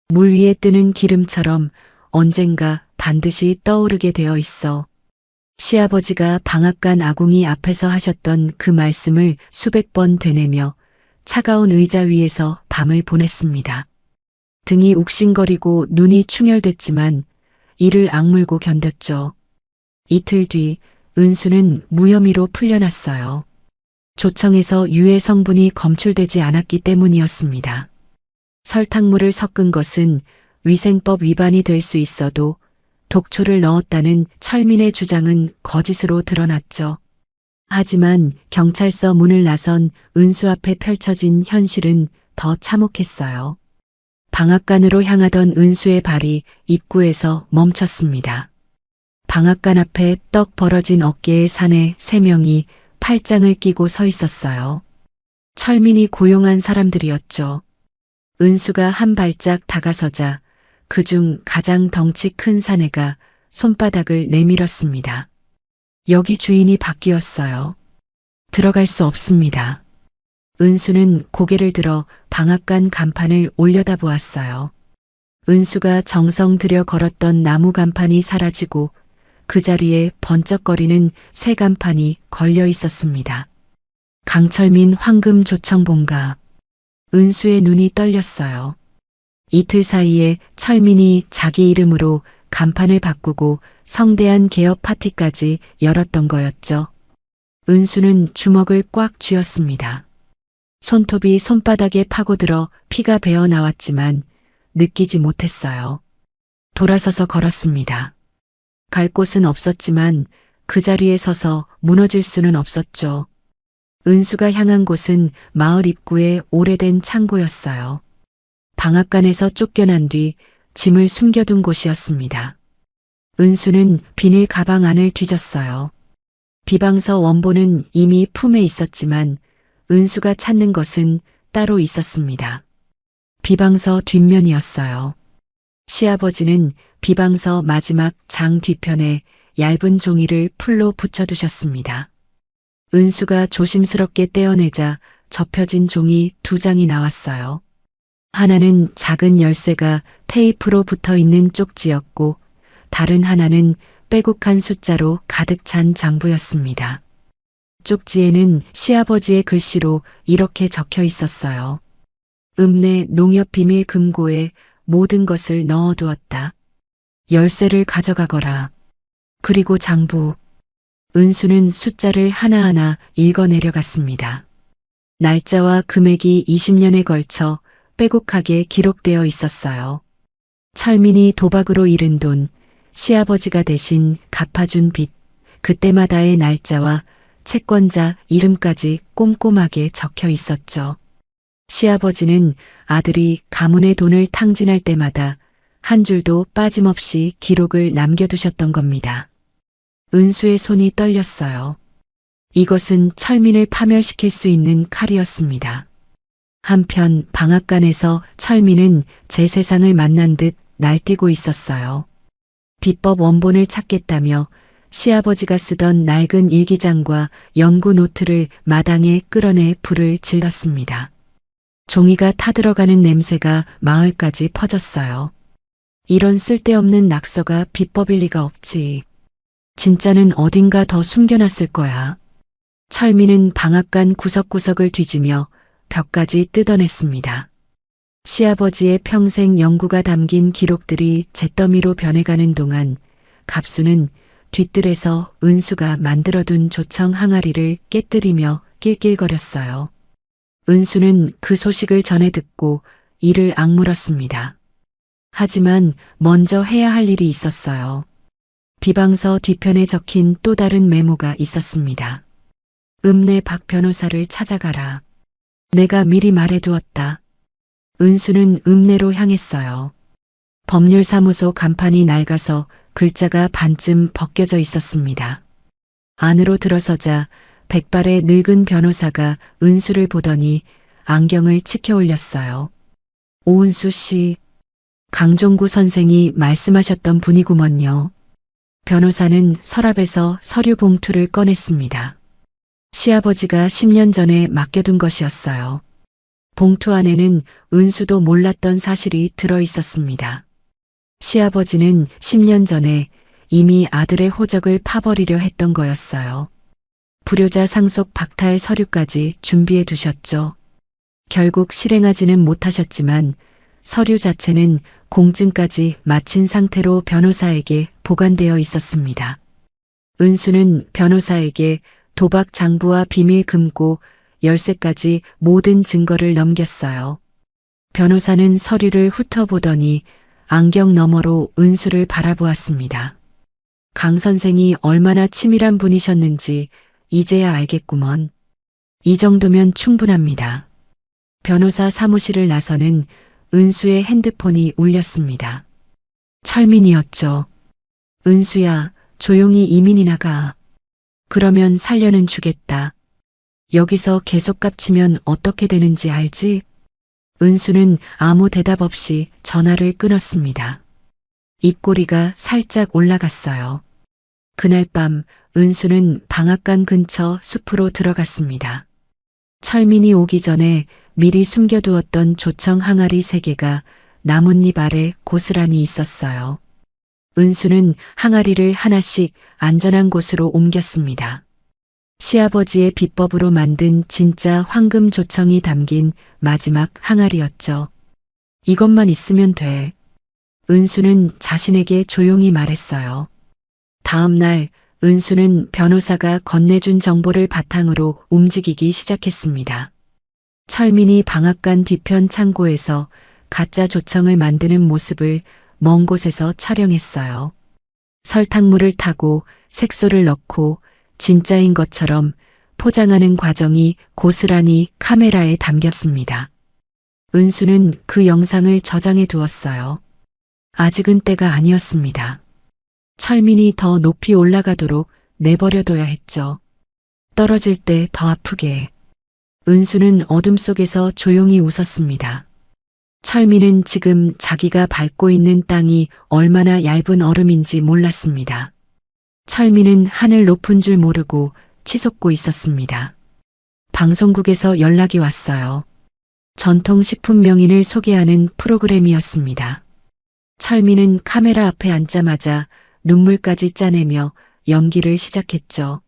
물 위에 뜨는 기름처럼 언젠가 반드시 떠오르게 되어 있어. 시아버지가 방앗간 아궁이 앞에서 하셨던 그 말씀을 수백 번 되뇌며 차가운 의자 위에서 밤을 보냈습니다. 등이 욱신거리고 눈이 충혈됐지만 이를 악물고 견뎠죠. 이틀 뒤 은수는 무혐의로 풀려났어요. 조청에서 유해 성분이 검출되지 않았기 때문이었습니다. 설탕물을 섞은 것은 위생법 위반이 될 수 있어도 독초를 넣었다는 철민의 주장은 거짓으로 드러났죠. 하지만 경찰서 문을 나선 은수 앞에 펼쳐진 현실은 더 참혹했어요. 방앗간으로 향하던 은수의 발이 입구에서 멈췄습니다. 방앗간 앞에 떡 벌어진 어깨의 사내 3명이 팔짱을 끼고 서 있었어요. 철민이 고용한 사람들이었죠. 은수가 한 발짝 다가서자 그중 가장 덩치 큰 사내가 손바닥을 내밀었습니다. 여기 주인이 바뀌었어요. 들어갈 수 없습니다. 은수는 고개를 들어 방앗간 간판을 올려다보았어요. 은수가 정성 들여 걸었던 나무 간판이 사라지고 그 자리에 번쩍거리는 새 간판이 걸려 있었습니다. 강철민 황금 조청본가. 은수의 눈이 떨렸어요. 이틀 사이에 철민이 자기 이름으로 간판을 바꾸고 성대한 개업 파티까지 열었던 거였죠. 은수는 주먹을 꽉 쥐었습니다. 손톱이 손바닥에 파고들어 피가 배어 나왔지만 느끼지 못했어요. 돌아서서 걸었습니다. 갈 곳은 없었지만 그 자리에 서서 무너질 수는 없었죠. 은수가 향한 곳은 마을 입구의 오래된 창고였어요. 방앗간에서 쫓겨난 뒤 짐을 숨겨둔 곳이었습니다. 은수는 비닐 가방 안을 뒤졌어요. 비방서 원본은 이미 품에 있었지만 은수가 찾는 것은 따로 있었습니다. 비방서 뒷면이었어요. 시아버지는 비방서 마지막 장 뒤편에 얇은 종이를 풀로 붙여두셨습니다. 은수가 조심스럽게 떼어내자 접혀진 종이 2장이 나왔어요. 하나는 작은 열쇠가 테이프로 붙어 있는 쪽지였고 다른 하나는 빼곡한 숫자로 가득 찬 장부였습니다. 쪽지에는 시아버지의 글씨로 이렇게 적혀 있었어요. 읍내 농협 비밀 금고에 모든 것을 넣어두었다. 열쇠를 가져가거라. 그리고 장부. 은수는 숫자를 하나하나 읽어내려갔습니다. 날짜와 금액이 20년에 걸쳐 빼곡하게 기록되어 있었어요. 철민이 도박으로 잃은 돈, 시아버지가 대신 갚아준 빚, 그때마다의 날짜와 채권자 이름까지 꼼꼼하게 적혀 있었죠. 시아버지는 아들이 가문의 돈을 탕진할 때마다 한 줄도 빠짐없이 기록을 남겨두셨던 겁니다. 은수의 손이 떨렸어요. 이것은 철민을 파멸시킬 수 있는 칼이었습니다. 한편 방앗간에서 철민은 제 세상을 만난 듯 날뛰고 있었어요. 비법 원본을 찾겠다며 시아버지가 쓰던 낡은 일기장과 연구 노트를 마당에 끌어내 불을 질렀습니다. 종이가 타들어가는 냄새가 마을까지 퍼졌어요. 이런 쓸데없는 낙서가 비법일 리가 없지. 진짜는 어딘가 더 숨겨놨을 거야. 철민은 방앗간 구석구석을 뒤지며 벽까지 뜯어냈습니다. 시아버지의 평생 연구가 담긴 기록들이 잿더미로 변해가는 동안 갑수는 뒤뜰에서 은수가 만들어둔 조청 항아리를 깨뜨리며 낄낄거렸어요. 은수는 그 소식을 전해 듣고 이를 악물었습니다. 하지만 먼저 해야 할 일이 있었어요. 비방서 뒤편에 적힌 또 다른 메모가 있었습니다. 읍내 박 변호사를 찾아가라. 내가 미리 말해두었다. 은수는 읍내로 향했어요. 법률사무소 간판이 낡아서 글자가 반쯤 벗겨져 있었습니다. 안으로 들어서자 백발의 늙은 변호사가 은수를 보더니 안경을 치켜 올렸어요. 오은수 씨, 강종구 선생이 말씀하셨던 분이구먼요. 변호사는 서랍에서 서류 봉투를 꺼냈습니다. 시아버지가 10년 전에 맡겨둔 것이었어요. 봉투 안에는 은수도 몰랐던 사실이 들어 있었습니다. 시아버지는 10년 전에 이미 아들의 호적을 파버리려 했던 거였어요. 불효자 상속 박탈 서류까지 준비해 두셨죠. 결국 실행하지는 못하셨지만 서류 자체는 공증까지 마친 상태로 변호사에게 보관되어 있었습니다. 은수는 변호사에게 도박 장부와 비밀 금고, 열쇠까지 모든 증거를 넘겼어요. 변호사는 서류를 훑어보더니 안경 너머로 은수를 바라보았습니다. 강 선생이 얼마나 치밀한 분이셨는지 이제야 알겠구먼. 이 정도면 충분합니다. 변호사 사무실을 나서는 은수의 핸드폰이 울렸습니다. 철민이었죠. 은수야, 조용히 이민이나 가. 그러면 살려는 주겠다. 여기서 계속 깝치면 어떻게 되는지 알지? 은수는 아무 대답 없이 전화를 끊었습니다. 입꼬리가 살짝 올라갔어요. 그날 밤 은수는 방앗간 근처 숲으로 들어갔습니다. 철민이 오기 전에 미리 숨겨두었던 조청 항아리 3개가 나뭇잎 아래 고스란히 있었어요. 은수는 항아리를 하나씩 안전한 곳으로 옮겼습니다. 시아버지의 비법으로 만든 진짜 황금 조청이 담긴 마지막 항아리였죠. 이것만 있으면 돼. 은수는 자신에게 조용히 말했어요. 다음 날 은수는 변호사가 건네준 정보를 바탕으로 움직이기 시작했습니다. 철민이 방앗간 뒤편 창고에서 가짜 조청을 만드는 모습을 먼 곳에서 촬영했어요. 설탕물을 타고 색소를 넣고 진짜인 것처럼 포장하는 과정이 고스란히 카메라에 담겼습니다. 은수는 그 영상을 저장해 두었어요. 아직은 때가 아니었습니다. 철민이 더 높이 올라가도록 내버려둬야 했죠. 떨어질 때 더 아프게. 은수는 어둠 속에서 조용히 웃었습니다. 철민은 지금 자기가 밟고 있는 땅이 얼마나 얇은 얼음인지 몰랐습니다. 철민은 하늘 높은 줄 모르고 치솟고 있었습니다. 방송국에서 연락이 왔어요. 전통식품 명인을 소개하는 프로그램이었습니다. 철민은 카메라 앞에 앉자마자 눈물까지 짜내며 연기를 시작했죠.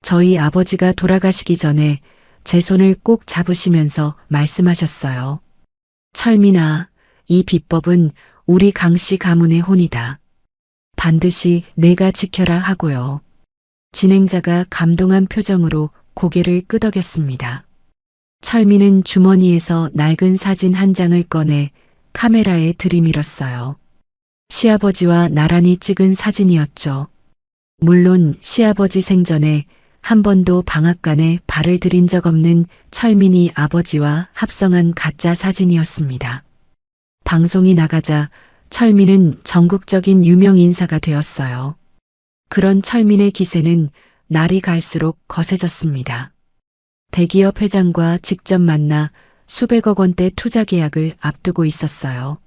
저희 아버지가 돌아가시기 전에 제 손을 꼭 잡으시면서 말씀하셨어요. 철민아, 이 비법은 우리 강씨 가문의 혼이다. 반드시 내가 지켜라 하고요. 진행자가 감동한 표정으로 고개를 끄덕였습니다. 철민은 주머니에서 낡은 사진 한 장을 꺼내 카메라에 들이밀었어요. 시아버지와 나란히 찍은 사진이었죠. 물론 시아버지 생전에 한 번도 방앗간에 발을 들인 적 없는 철민이 아버지와 합성한 가짜 사진이었습니다. 방송이 나가자 철민은 전국적인 유명 인사가 되었어요. 그런 철민의 기세는 날이 갈수록 거세졌습니다. 대기업 회장과 직접 만나 수백억 원대 투자 계약을 앞두고 있었어요.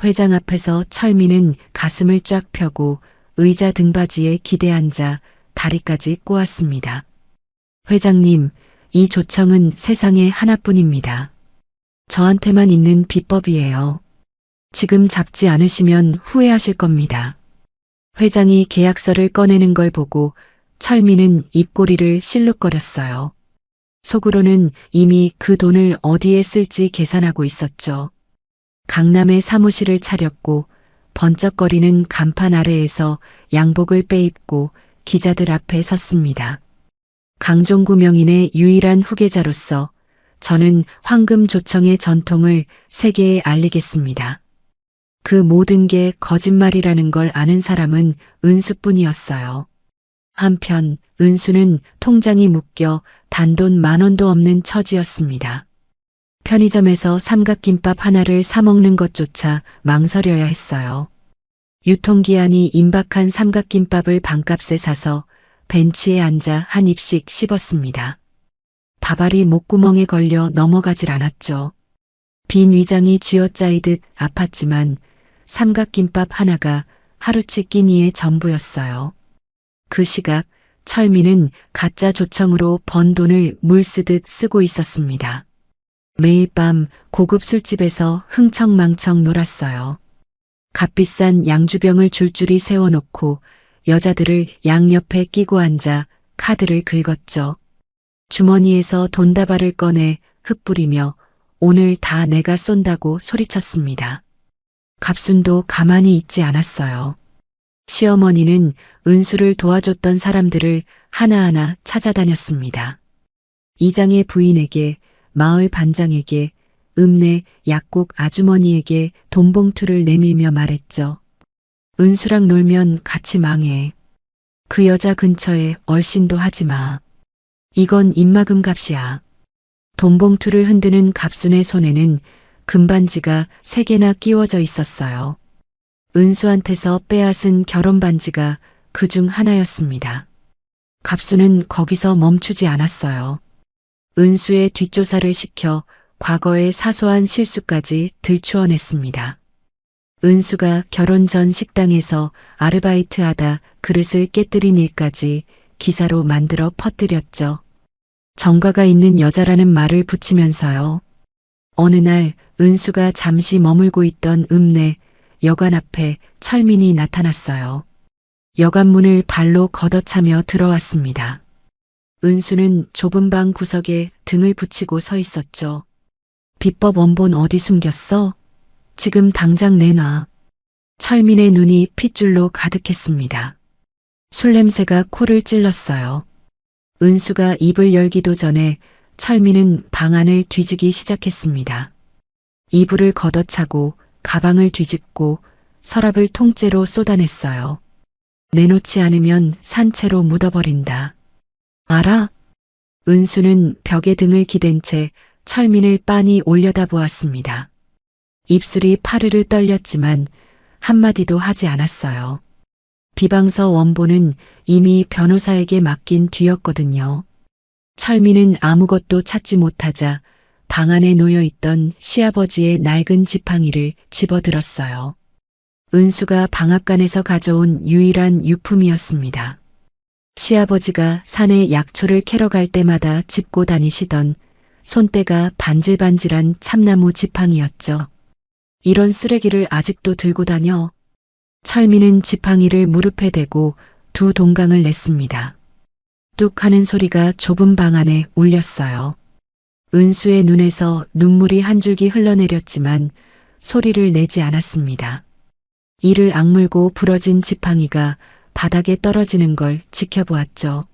회장 앞에서 철민은 가슴을 쫙 펴고 의자 등받이에 기대앉아 다리까지 꼬았습니다. 회장님, 이 조청은 세상에 하나뿐입니다. 저한테만 있는 비법이에요. 지금 잡지 않으시면 후회하실 겁니다. 회장이 계약서를 꺼내는 걸 보고 철민은 입꼬리를 실룩거렸어요. 속으로는 이미 그 돈을 어디에 쓸지 계산하고 있었죠. 강남에 사무실을 차렸고 번쩍거리는 간판 아래에서 양복을 빼입고 기자들 앞에 섰습니다. 강종구 명인의 유일한 후계자로서 저는 황금조청의 전통을 세계에 알리겠습니다. 그 모든 게 거짓말이라는 걸 아는 사람은 은수뿐이었어요. 한편 은수는 통장이 묶여 단돈 10,000원도 없는 처지였습니다. 편의점에서 삼각김밥 하나를 사 먹는 것조차 망설여야 했어요. 유통기한이 임박한 삼각김밥을 반값에 사서 벤치에 앉아 한 입씩 씹었습니다. 밥알이 목구멍에 걸려 넘어가질 않았죠. 빈 위장이 쥐어짜이듯 아팠지만 삼각김밥 하나가 하루치 끼니의 전부였어요. 그 시각 철민은 가짜 조청으로 번 돈을 물쓰듯 쓰고 있었습니다. 매일 밤 고급 술집에서 흥청망청 놀았어요. 값비싼 양주병을 줄줄이 세워놓고 여자들을 양옆에 끼고 앉아 카드를 긁었죠. 주머니에서 돈다발을 꺼내 흩뿌리며 오늘 다 내가 쏜다고 소리쳤습니다. 갑순도 가만히 있지 않았어요. 시어머니는 은수를 도와줬던 사람들을 하나하나 찾아다녔습니다. 이장의 부인에게, 마을 반장에게, 읍내 약국 아주머니에게 돈봉투를 내밀며 말했죠. 은수랑 놀면 같이 망해. 그 여자 근처에 얼씬도 하지 마. 이건 입막음 값이야. 돈봉투를 흔드는 갑순의 손에는 금반지가 3개나 끼워져 있었어요. 은수한테서 빼앗은 결혼반지가 그중 하나였습니다. 갑순은 거기서 멈추지 않았어요. 은수의 뒷조사를 시켜 과거의 사소한 실수까지 들추어냈습니다. 은수가 결혼 전 식당에서 아르바이트하다 그릇을 깨뜨린 일까지 기사로 만들어 퍼뜨렸죠. 정가가 있는 여자라는 말을 붙이면서요. 어느 날 은수가 잠시 머물고 있던 읍내 여관 앞에 철민이 나타났어요. 여관 문을 발로 걷어차며 들어왔습니다. 은수는 좁은 방 구석에 등을 붙이고 서 있었죠. 비법 원본 어디 숨겼어? 지금 당장 내놔. 철민의 눈이 핏줄로 가득했습니다. 술 냄새가 코를 찔렀어요. 은수가 입을 열기도 전에 철민은 방안을 뒤지기 시작했습니다. 이불을 걷어차고 가방을 뒤집고 서랍을 통째로 쏟아냈어요. 내놓지 않으면 산채로 묻어버린다. 알아? 은수는 벽에 등을 기댄 채 철민을 빤히 올려다보았습니다. 입술이 파르르 떨렸지만 한마디도 하지 않았어요. 비방서 원본은 이미 변호사에게 맡긴 뒤였거든요. 철민은 아무것도 찾지 못하자 방 안에 놓여 있던 시아버지의 낡은 지팡이를 집어들었어요. 은수가 방앗간에서 가져온 유일한 유품이었습니다. 시아버지가 산에 약초를 캐러 갈 때마다 짚고 다니시던 손때가 반질반질한 참나무 지팡이였죠. 이런 쓰레기를 아직도 들고 다녀. 철민은 지팡이를 무릎에 대고 두 동강을 냈습니다. 뚝 하는 소리가 좁은 방 안에 울렸어요. 은수의 눈에서 눈물이 한 줄기 흘러내렸지만 소리를 내지 않았습니다. 이를 악물고 부러진 지팡이가 바닥에 떨어지는 걸 지켜보았죠.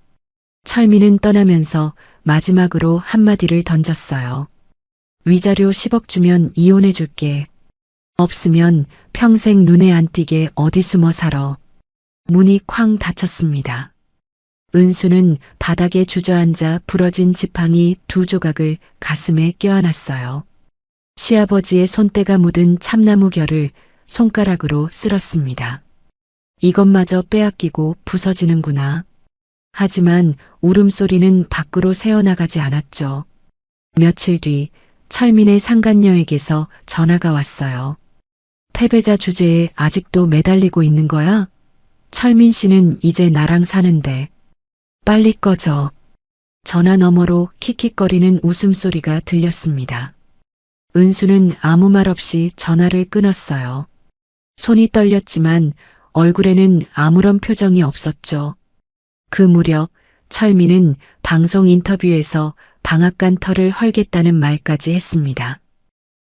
철민은 떠나면서 마지막으로 한마디를 던졌어요. 위자료 10억 주면 이혼해 줄게. 없으면 평생 눈에 안 띄게 어디 숨어 살아. 문이 쾅 닫혔습니다. 은수는 바닥에 주저앉아 부러진 지팡이 두 조각을 가슴에 껴안았어요. 시아버지의 손때가 묻은 참나무 결을 손가락으로 쓸었습니다. 이것마저 빼앗기고 부서지는구나. 하지만 울음소리는 밖으로 새어나가지 않았죠. 며칠 뒤 철민의 상간녀에게서 전화가 왔어요. 패배자 주제에 아직도 매달리고 있는 거야? 철민 씨는 이제 나랑 사는데. 빨리 꺼져. 전화 너머로 킥킥거리는 웃음소리가 들렸습니다. 은수는 아무 말 없이 전화를 끊었어요. 손이 떨렸지만 얼굴에는 아무런 표정이 없었죠. 그 무렵 철민은 방송 인터뷰에서 방앗간 터를 헐겠다는 말까지 했습니다.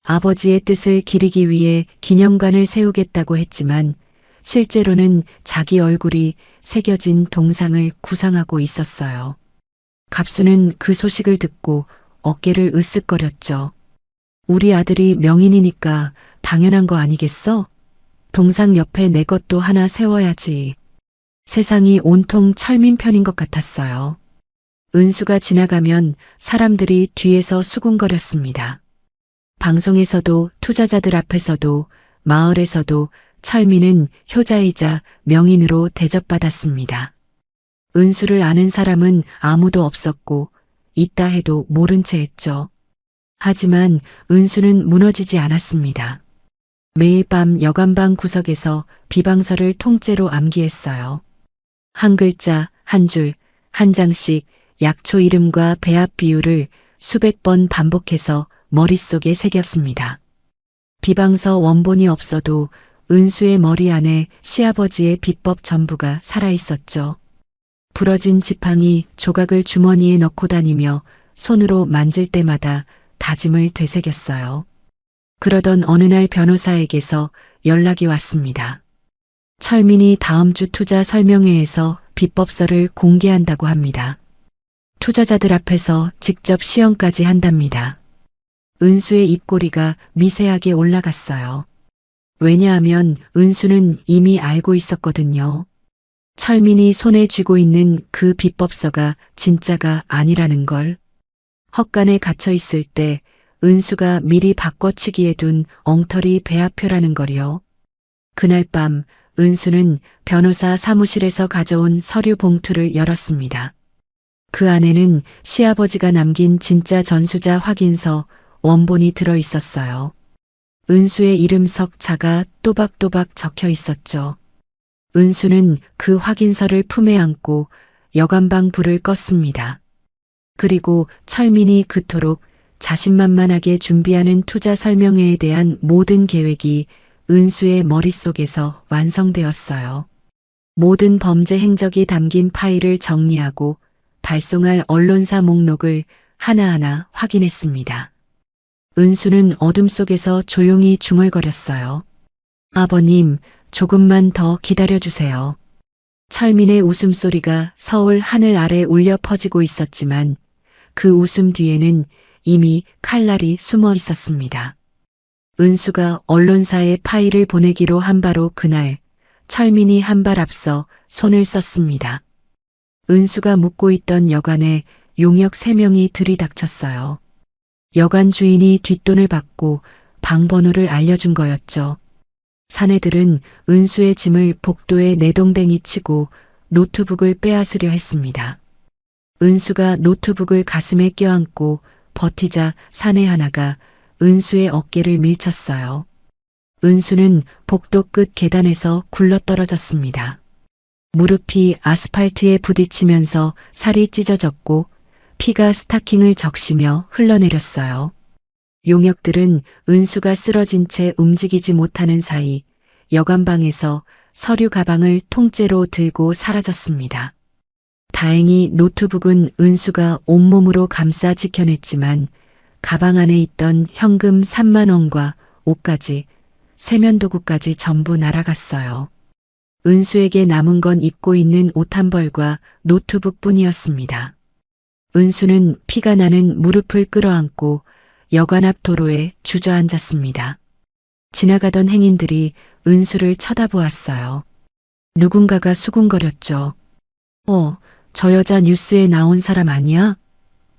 아버지의 뜻을 기리기 위해 기념관을 세우겠다고 했지만 실제로는 자기 얼굴이 새겨진 동상을 구상하고 있었어요. 갑수는 그 소식을 듣고 어깨를 으쓱거렸죠. 우리 아들이 명인이니까 당연한 거 아니겠어? 동상 옆에 내 것도 하나 세워야지. 세상이 온통 철민 편인 것 같았어요. 은수가 지나가면 사람들이 뒤에서 수군거렸습니다. 방송에서도 투자자들 앞에서도 마을에서도 철민은 효자이자 명인으로 대접받았습니다. 은수를 아는 사람은 아무도 없었고 있다 해도 모른 채 했죠. 하지만 은수는 무너지지 않았습니다. 매일 밤 여관방 구석에서 비방서를 통째로 암기했어요. 한 글자, 한 줄, 한 장씩 약초 이름과 배합 비율을 수백 번 반복해서 머릿속에 새겼습니다. 비방서 원본이 없어도 은수의 머리 안에 시아버지의 비법 전부가 살아있었죠. 부러진 지팡이 조각을 주머니에 넣고 다니며 손으로 만질 때마다 다짐을 되새겼어요. 그러던 어느 날 변호사에게서 연락이 왔습니다. 철민이 다음 주 투자 설명회에서 비법서를 공개한다고 합니다. 투자자들 앞에서 직접 시연까지 한답니다. 은수의 입꼬리가 미세하게 올라갔어요. 왜냐하면 은수는 이미 알고 있었거든요. 철민이 손에 쥐고 있는 그 비법서가 진짜가 아니라는 걸. 헛간에 갇혀 있을 때 은수가 미리 바꿔치기해 둔 엉터리 배합표라는 걸요. 그날 밤 은수는 변호사 사무실에서 가져온 서류 봉투를 열었습니다. 그 안에는 시아버지가 남긴 진짜 전수자 확인서 원본이 들어 있었어요. 은수의 이름 석자가 또박또박 적혀 있었죠. 은수는 그 확인서를 품에 안고 여관방 불을 껐습니다. 그리고 철민이 그토록 자신만만하게 준비하는 투자 설명회에 대한 모든 계획이 은수의 머릿속에서 완성되었어요. 모든 범죄 행적이 담긴 파일을 정리하고 발송할 언론사 목록을 하나하나 확인했습니다. 은수는 어둠 속에서 조용히 중얼거렸어요. 아버님, 조금만 더 기다려주세요. 철민의 웃음소리가 서울 하늘 아래 울려 퍼지고 있었지만 그 웃음 뒤에는 이미 칼날이 숨어 있었습니다. 은수가 언론사에 파일을 보내기로 한 바로 그날 철민이 한 발 앞서 손을 썼습니다. 은수가 묵고 있던 여관에 용역 3명이 들이닥쳤어요. 여관 주인이 뒷돈을 받고 방 번호를 알려준 거였죠. 사내들은 은수의 짐을 복도에 내동댕이 치고 노트북을 빼앗으려 했습니다. 은수가 노트북을 가슴에 껴안고 버티자 사내 하나가 은수의 어깨를 밀쳤어요. 은수는 복도 끝 계단에서 굴러떨어졌습니다. 무릎이 아스팔트에 부딪히면서 살이 찢어졌고 피가 스타킹을 적시며 흘러내렸어요. 용역들은 은수가 쓰러진 채 움직이지 못하는 사이 여관방에서 서류 가방을 통째로 들고 사라졌습니다. 다행히 노트북은 은수가 온몸으로 감싸 지켜냈지만 가방 안에 있던 현금 3만 원과 옷까지 세면도구까지 전부 날아갔어요. 은수에게 남은 건 입고 있는 옷 한 벌과 노트북 뿐이었습니다. 은수는 피가 나는 무릎을 끌어안고 여관 앞 도로에 주저앉았습니다. 지나가던 행인들이 은수를 쳐다보았어요. 누군가가 수군거렸죠. 저 여자 뉴스에 나온 사람 아니야?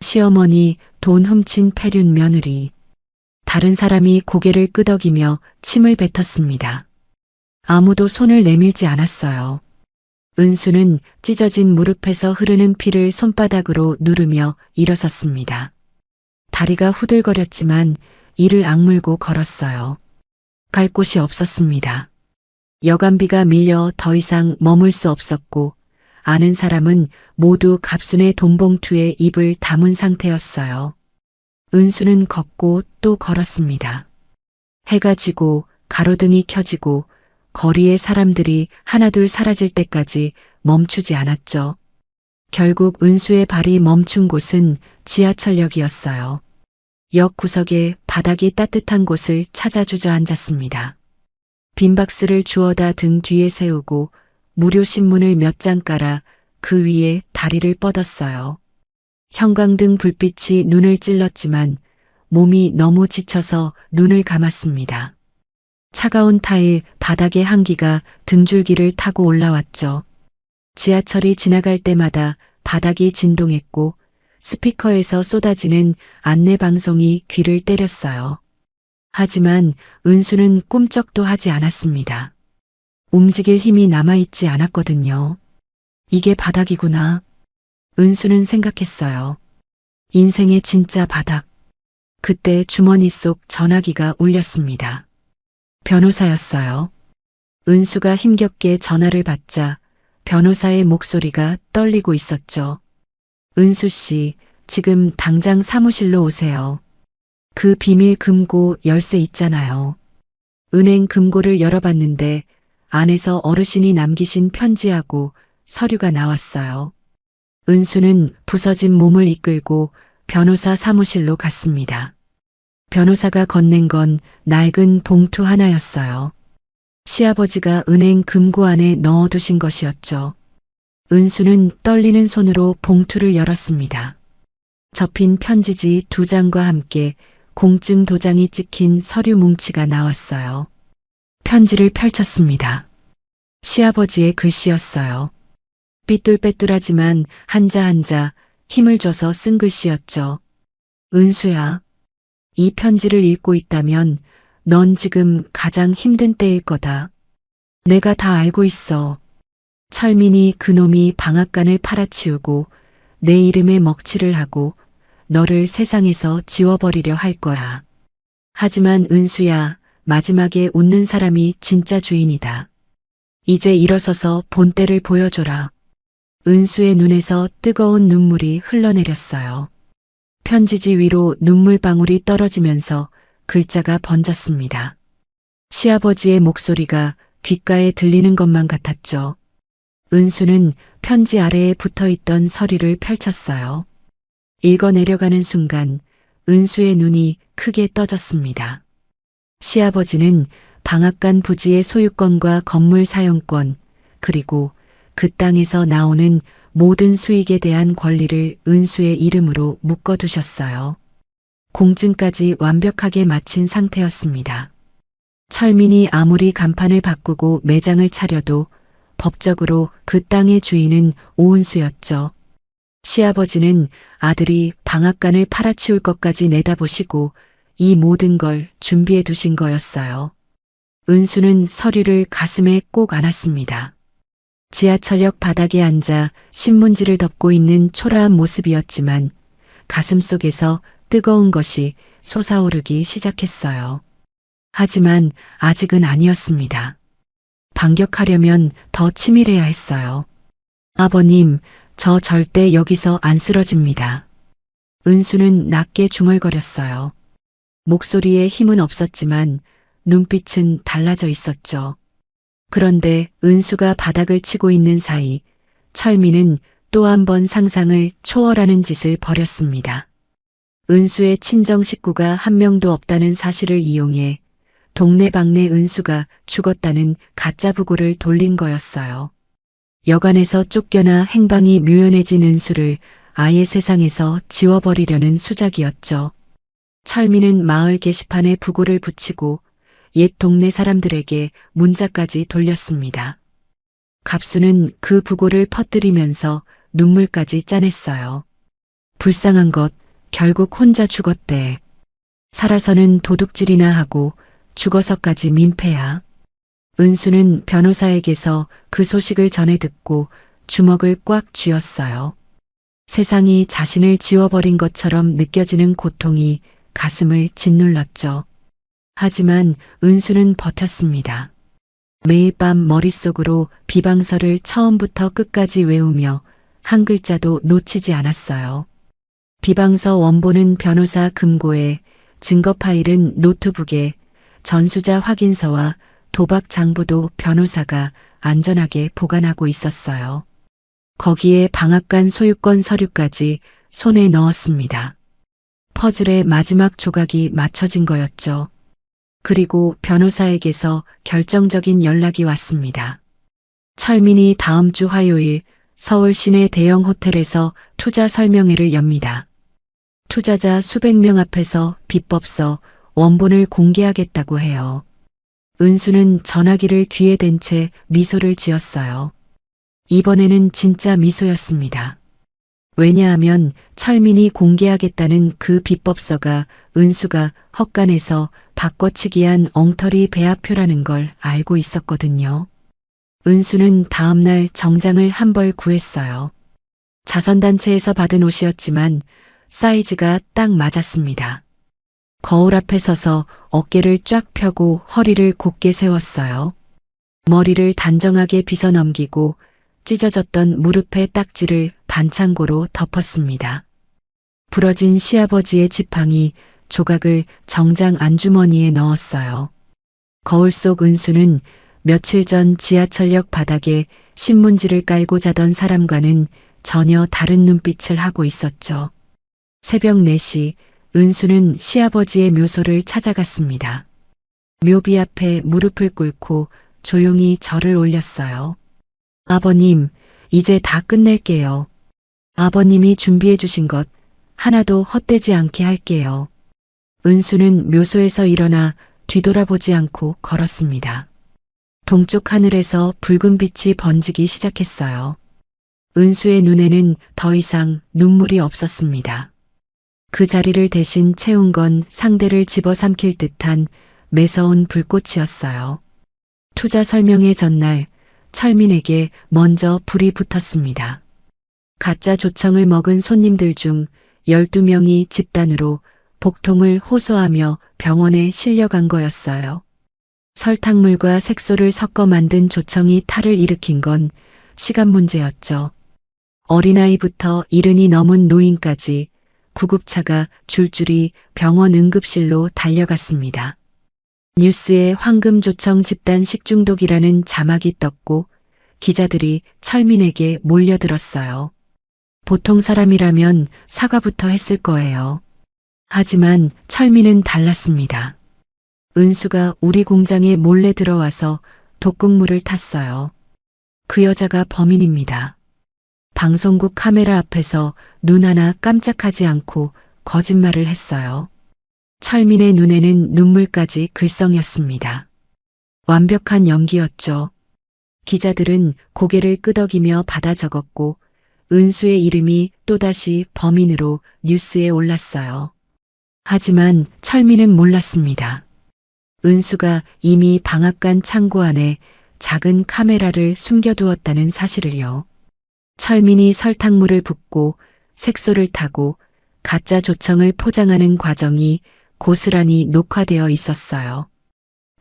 시어머니 돈 훔친 패륜 며느리. 다른 사람이 고개를 끄덕이며 침을 뱉었습니다. 아무도 손을 내밀지 않았어요. 은수는 찢어진 무릎에서 흐르는 피를 손바닥으로 누르며 일어섰습니다. 다리가 후들거렸지만 이를 악물고 걸었어요. 갈 곳이 없었습니다. 여관비가 밀려 더 이상 머물 수 없었고 아는 사람은 모두 갑순의 돈봉투에 입을 담은 상태였어요. 은수는 걷고 또 걸었습니다. 해가 지고 가로등이 켜지고 거리의 사람들이 하나둘 사라질 때까지 멈추지 않았죠. 결국 은수의 발이 멈춘 곳은 지하철역이었어요. 역 구석에 바닥이 따뜻한 곳을 찾아 주저앉았습니다. 빈 박스를 주워다 등 뒤에 세우고 무료 신문을 몇 장 깔아 그 위에 다리를 뻗었어요. 형광등 불빛이 눈을 찔렀지만 몸이 너무 지쳐서 눈을 감았습니다. 차가운 타일 바닥의 한기가 등줄기를 타고 올라왔죠. 지하철이 지나갈 때마다 바닥이 진동했고 스피커에서 쏟아지는 안내방송이 귀를 때렸어요. 하지만 은수는 꿈쩍도 하지 않았습니다. 움직일 힘이 남아있지 않았거든요. 이게 바닥이구나. 은수는 생각했어요. 인생의 진짜 바닥. 그때 주머니 속 전화기가 울렸습니다. 변호사였어요. 은수가 힘겹게 전화를 받자 변호사의 목소리가 떨리고 있었죠. 은수 씨, 지금 당장 사무실로 오세요. 그 비밀 금고 열쇠 있잖아요. 은행 금고를 열어봤는데 안에서 어르신이 남기신 편지하고 서류가 나왔어요. 은수는 부서진 몸을 이끌고 변호사 사무실로 갔습니다. 변호사가 건넨 건 낡은 봉투 하나였어요. 시아버지가 은행 금고 안에 넣어두신 것이었죠. 은수는 떨리는 손으로 봉투를 열었습니다. 접힌 편지지 2장과 함께 공증 도장이 찍힌 서류 뭉치가 나왔어요. 편지를 펼쳤습니다. 시아버지의 글씨였어요. 삐뚤빼뚤하지만 한자 한자 힘을 줘서 쓴 글씨였죠. 은수야, 이 편지를 읽고 있다면 넌 지금 가장 힘든 때일 거다. 내가 다 알고 있어. 철민이 그놈이 방앗간을 팔아치우고 내 이름에 먹칠을 하고 너를 세상에서 지워버리려 할 거야. 하지만 은수야, 마지막에 웃는 사람이 진짜 주인이다. 이제 일어서서 본때를 보여줘라. 은수의 눈에서 뜨거운 눈물이 흘러내렸어요. 편지지 위로 눈물방울이 떨어지면서 글자가 번졌습니다. 시아버지의 목소리가 귓가에 들리는 것만 같았죠. 은수는 편지 아래에 붙어있던 서류를 펼쳤어요. 읽어내려가는 순간 은수의 눈이 크게 떠졌습니다. 시아버지는 방앗간 부지의 소유권과 건물 사용권, 그리고 그 땅에서 나오는 모든 수익에 대한 권리를 은수의 이름으로 묶어두셨어요. 공증까지 완벽하게 마친 상태였습니다. 철민이 아무리 간판을 바꾸고 매장을 차려도 법적으로 그 땅의 주인은 오은수였죠. 시아버지는 아들이 방앗간을 팔아치울 것까지 내다보시고 이 모든 걸 준비해 두신 거였어요. 은수는 서류를 가슴에 꼭 안았습니다. 지하철역 바닥에 앉아 신문지를 덮고 있는 초라한 모습이었지만 가슴속에서 뜨거운 것이 솟아오르기 시작했어요. 하지만 아직은 아니었습니다. 반격하려면 더 치밀해야 했어요. 아버님, 저 절대 여기서 안 쓰러집니다. 은수는 낮게 중얼거렸어요. 목소리에 힘은 없었지만 눈빛은 달라져 있었죠. 그런데 은수가 바닥을 치고 있는 사이 철민은 또 한 번 상상을 초월하는 짓을 벌였습니다. 은수의 친정 식구가 한 명도 없다는 사실을 이용해 동네방네 은수가 죽었다는 가짜 부고를 돌린 거였어요. 여간에서 쫓겨나 행방이 묘연해진 은수를 아예 세상에서 지워버리려는 수작이었죠. 철민은 마을 게시판에 부고를 붙이고 옛 동네 사람들에게 문자까지 돌렸습니다. 갑수는 그 부고를 퍼뜨리면서 눈물까지 짜냈어요. 불쌍한 것, 결국 혼자 죽었대. 살아서는 도둑질이나 하고 죽어서까지 민폐야. 은수는 변호사에게서 그 소식을 전해 듣고 주먹을 꽉 쥐었어요. 세상이 자신을 지워버린 것처럼 느껴지는 고통이 가슴을 짓눌렀죠. 하지만 은수는 버텼습니다. 매일 밤 머릿속으로 비방서를 처음부터 끝까지 외우며 한 글자도 놓치지 않았어요. 비방서 원본은 변호사 금고에, 증거 파일은 노트북에, 전수자 확인서와 도박 장부도 변호사가 안전하게 보관하고 있었어요. 거기에 방앗간 소유권 서류까지 손에 넣었습니다. 퍼즐의 마지막 조각이 맞춰진 거였죠. 그리고 변호사에게서 결정적인 연락이 왔습니다. 철민이 다음 주 화요일 서울 시내 대형 호텔에서 투자 설명회를 엽니다. 투자자 수백 명 앞에서 비법서 원본을 공개하겠다고 해요. 은수는 전화기를 귀에 댄 채 미소를 지었어요. 이번에는 진짜 미소였습니다. 왜냐하면 철민이 공개하겠다는 그 비법서가 은수가 헛간에서 바꿔치기한 엉터리 배합표라는 걸 알고 있었거든요. 은수는 다음날 정장을 한 벌 구했어요. 자선단체에서 받은 옷이었지만 사이즈가 딱 맞았습니다. 거울 앞에 서서 어깨를 쫙 펴고 허리를 곧게 세웠어요. 머리를 단정하게 빗어 넘기고 찢어졌던 무릎의 딱지를 반창고로 덮었습니다. 부러진 시아버지의 지팡이 조각을 정장 안주머니에 넣었어요. 거울 속 은수는 며칠 전 지하철역 바닥에 신문지를 깔고 자던 사람과는 전혀 다른 눈빛을 하고 있었죠. 새벽 4시 은수는 시아버지의 묘소를 찾아갔습니다. 묘비 앞에 무릎을 꿇고 조용히 절을 올렸어요. 아버님, 이제 다 끝낼게요. 아버님이 준비해 주신 것 하나도 헛되지 않게 할게요. 은수는 묘소에서 일어나 뒤돌아보지 않고 걸었습니다. 동쪽 하늘에서 붉은 빛이 번지기 시작했어요. 은수의 눈에는 더 이상 눈물이 없었습니다. 그 자리를 대신 채운 건 상대를 집어삼킬 듯한 매서운 불꽃이었어요. 투자 설명회 전날 철민에게 먼저 불이 붙었습니다. 가짜 조청을 먹은 손님들 중 12명이 집단으로 복통을 호소하며 병원에 실려간 거였어요. 설탕물과 색소를 섞어 만든 조청이 탈을 일으킨 건 시간 문제였죠. 어린아이부터 70이 넘은 노인까지 구급차가 줄줄이 병원 응급실로 달려갔습니다. 뉴스에 황금조청 집단 식중독이라는 자막이 떴고 기자들이 철민에게 몰려들었어요. 보통 사람이라면 사과부터 했을 거예요. 하지만 철민은 달랐습니다. 은수가 우리 공장에 몰래 들어와서 독극물을 탔어요. 그 여자가 범인입니다. 방송국 카메라 앞에서 눈 하나 깜짝하지 않고 거짓말을 했어요. 철민의 눈에는 눈물까지 글썽였습니다. 완벽한 연기였죠. 기자들은 고개를 끄덕이며 받아 적었고 은수의 이름이 또다시 범인으로 뉴스에 올랐어요. 하지만 철민은 몰랐습니다. 은수가 이미 방앗간 창고 안에 작은 카메라를 숨겨두었다는 사실을요. 철민이 설탕물을 붓고 색소를 타고 가짜 조청을 포장하는 과정이 고스란히 녹화되어 있었어요.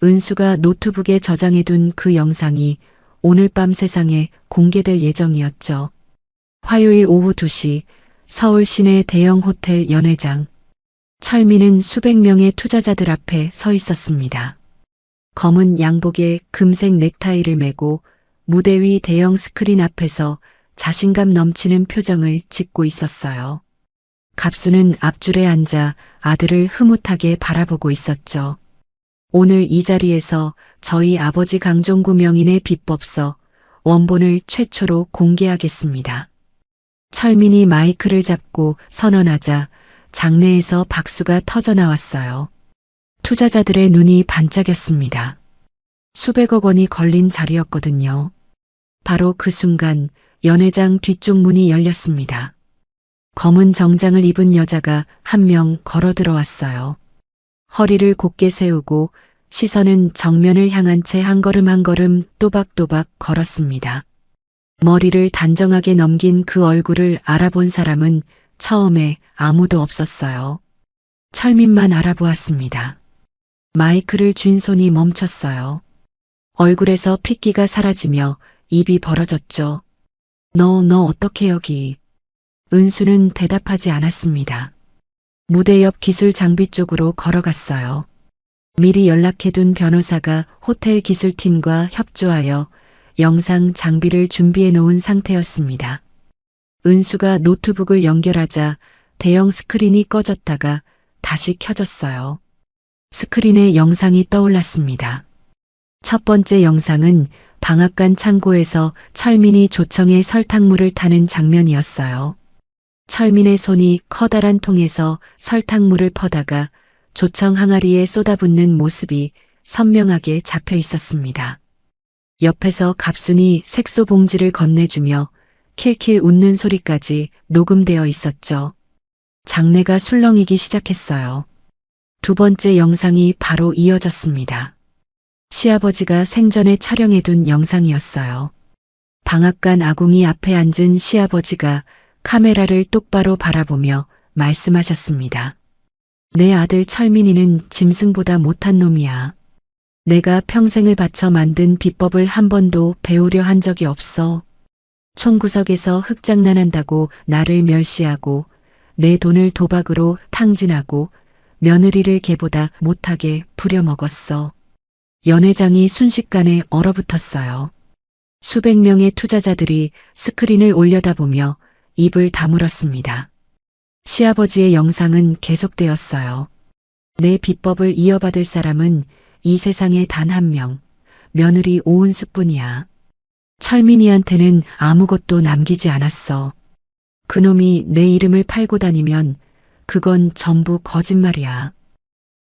은수가 노트북에 저장해둔 그 영상이 오늘 밤 세상에 공개될 예정이었죠. 화요일 오후 2시 서울 시내 대형 호텔 연회장. 철민은 수백 명의 투자자들 앞에 서 있었습니다. 검은 양복에 금색 넥타이를 메고 무대 위 대형 스크린 앞에서 자신감 넘치는 표정을 짓고 있었어요. 갑수는 앞줄에 앉아 아들을 흐뭇하게 바라보고 있었죠. 오늘 이 자리에서 저희 아버지 강종구 명인의 비법서 원본을 최초로 공개하겠습니다. 철민이 마이크를 잡고 선언하자 장내에서 박수가 터져 나왔어요. 투자자들의 눈이 반짝였습니다. 수백억 원이 걸린 자리였거든요. 바로 그 순간 연회장 뒤쪽 문이 열렸습니다. 검은 정장을 입은 여자가 한 명 걸어 들어왔어요. 허리를 곧게 세우고 시선은 정면을 향한 채 한 걸음 한 걸음 또박또박 걸었습니다. 머리를 단정하게 넘긴 그 얼굴을 알아본 사람은 처음에 아무도 없었어요. 철민만 알아보았습니다. 마이크를 쥔 손이 멈췄어요. 얼굴에서 핏기가 사라지며 입이 벌어졌죠. 너 어떻게 여기? 은수는 대답하지 않았습니다. 무대 옆 기술 장비 쪽으로 걸어갔어요. 미리 연락해둔 변호사가 호텔 기술팀과 협조하여 영상 장비를 준비해 놓은 상태였습니다. 은수가 노트북을 연결하자 대형 스크린이 꺼졌다가 다시 켜졌어요. 스크린에 영상이 떠올랐습니다. 첫 번째 영상은 방앗간 창고에서 철민이 조청에 설탕물을 타는 장면이었어요. 철민의 손이 커다란 통에서 설탕물을 퍼다가 조청 항아리에 쏟아붓는 모습이 선명하게 잡혀 있었습니다. 옆에서 갑순이 색소 봉지를 건네주며 킬킬 웃는 소리까지 녹음되어 있었죠. 장내가 술렁이기 시작했어요. 두 번째 영상이 바로 이어졌습니다. 시아버지가 생전에 촬영해둔 영상이었어요. 방앗간 아궁이 앞에 앉은 시아버지가 카메라를 똑바로 바라보며 말씀하셨습니다. 내 아들 철민이는 짐승보다 못한 놈이야. 내가 평생을 바쳐 만든 비법을 한 번도 배우려 한 적이 없어. 총구석에서 흑장난한다고 나를 멸시하고 내 돈을 도박으로 탕진하고 며느리를 개보다 못하게 부려먹었어. 연회장이 순식간에 얼어붙었어요. 수백 명의 투자자들이 스크린을 올려다보며 입을 다물었습니다. 시아버지의 영상은 계속되었어요. 내 비법을 이어받을 사람은 이 세상에 단 한 명, 며느리 오은수뿐이야. 철민이한테는 아무것도 남기지 않았어. 그놈이 내 이름을 팔고 다니면 그건 전부 거짓말이야.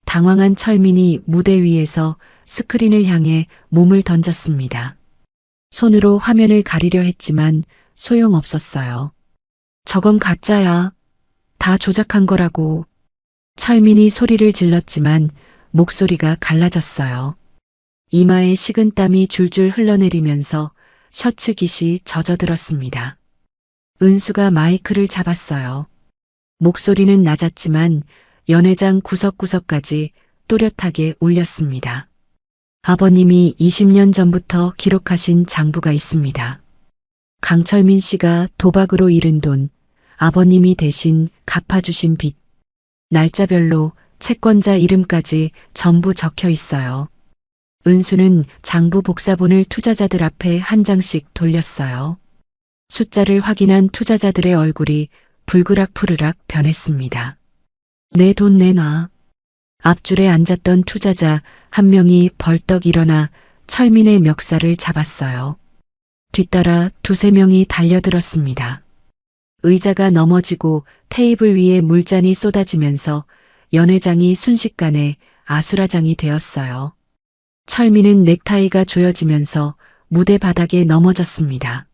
당황한 철민이 무대 위에서 스크린을 향해 몸을 던졌습니다. 손으로 화면을 가리려 했지만 소용없었어요. 저건 가짜야. 다 조작한 거라고. 철민이 소리를 질렀지만 목소리가 갈라졌어요. 이마에 식은땀이 줄줄 흘러내리면서 셔츠 깃이 젖어들었습니다. 은수가 마이크를 잡았어요. 목소리는 낮았지만 연회장 구석구석까지 또렷하게 울렸습니다. 아버님이 20년 전부터 기록하신 장부가 있습니다. 강철민 씨가 도박으로 잃은 돈, 아버님이 대신 갚아주신 빚, 날짜별로 채권자 이름까지 전부 적혀 있어요. 은수는 장부 복사본을 투자자들 앞에 한 장씩 돌렸어요. 숫자를 확인한 투자자들의 얼굴이 불그락푸르락 변했습니다. 내 돈 내놔. 앞줄에 앉았던 투자자 한 명이 벌떡 일어나 철민의 멱살을 잡았어요. 뒤따라 두세 명이 달려들었습니다. 의자가 넘어지고 테이블 위에 물잔이 쏟아지면서 연회장이 순식간에 아수라장이 되었어요. 철민은 넥타이가 조여지면서 무대 바닥에 넘어졌습니다.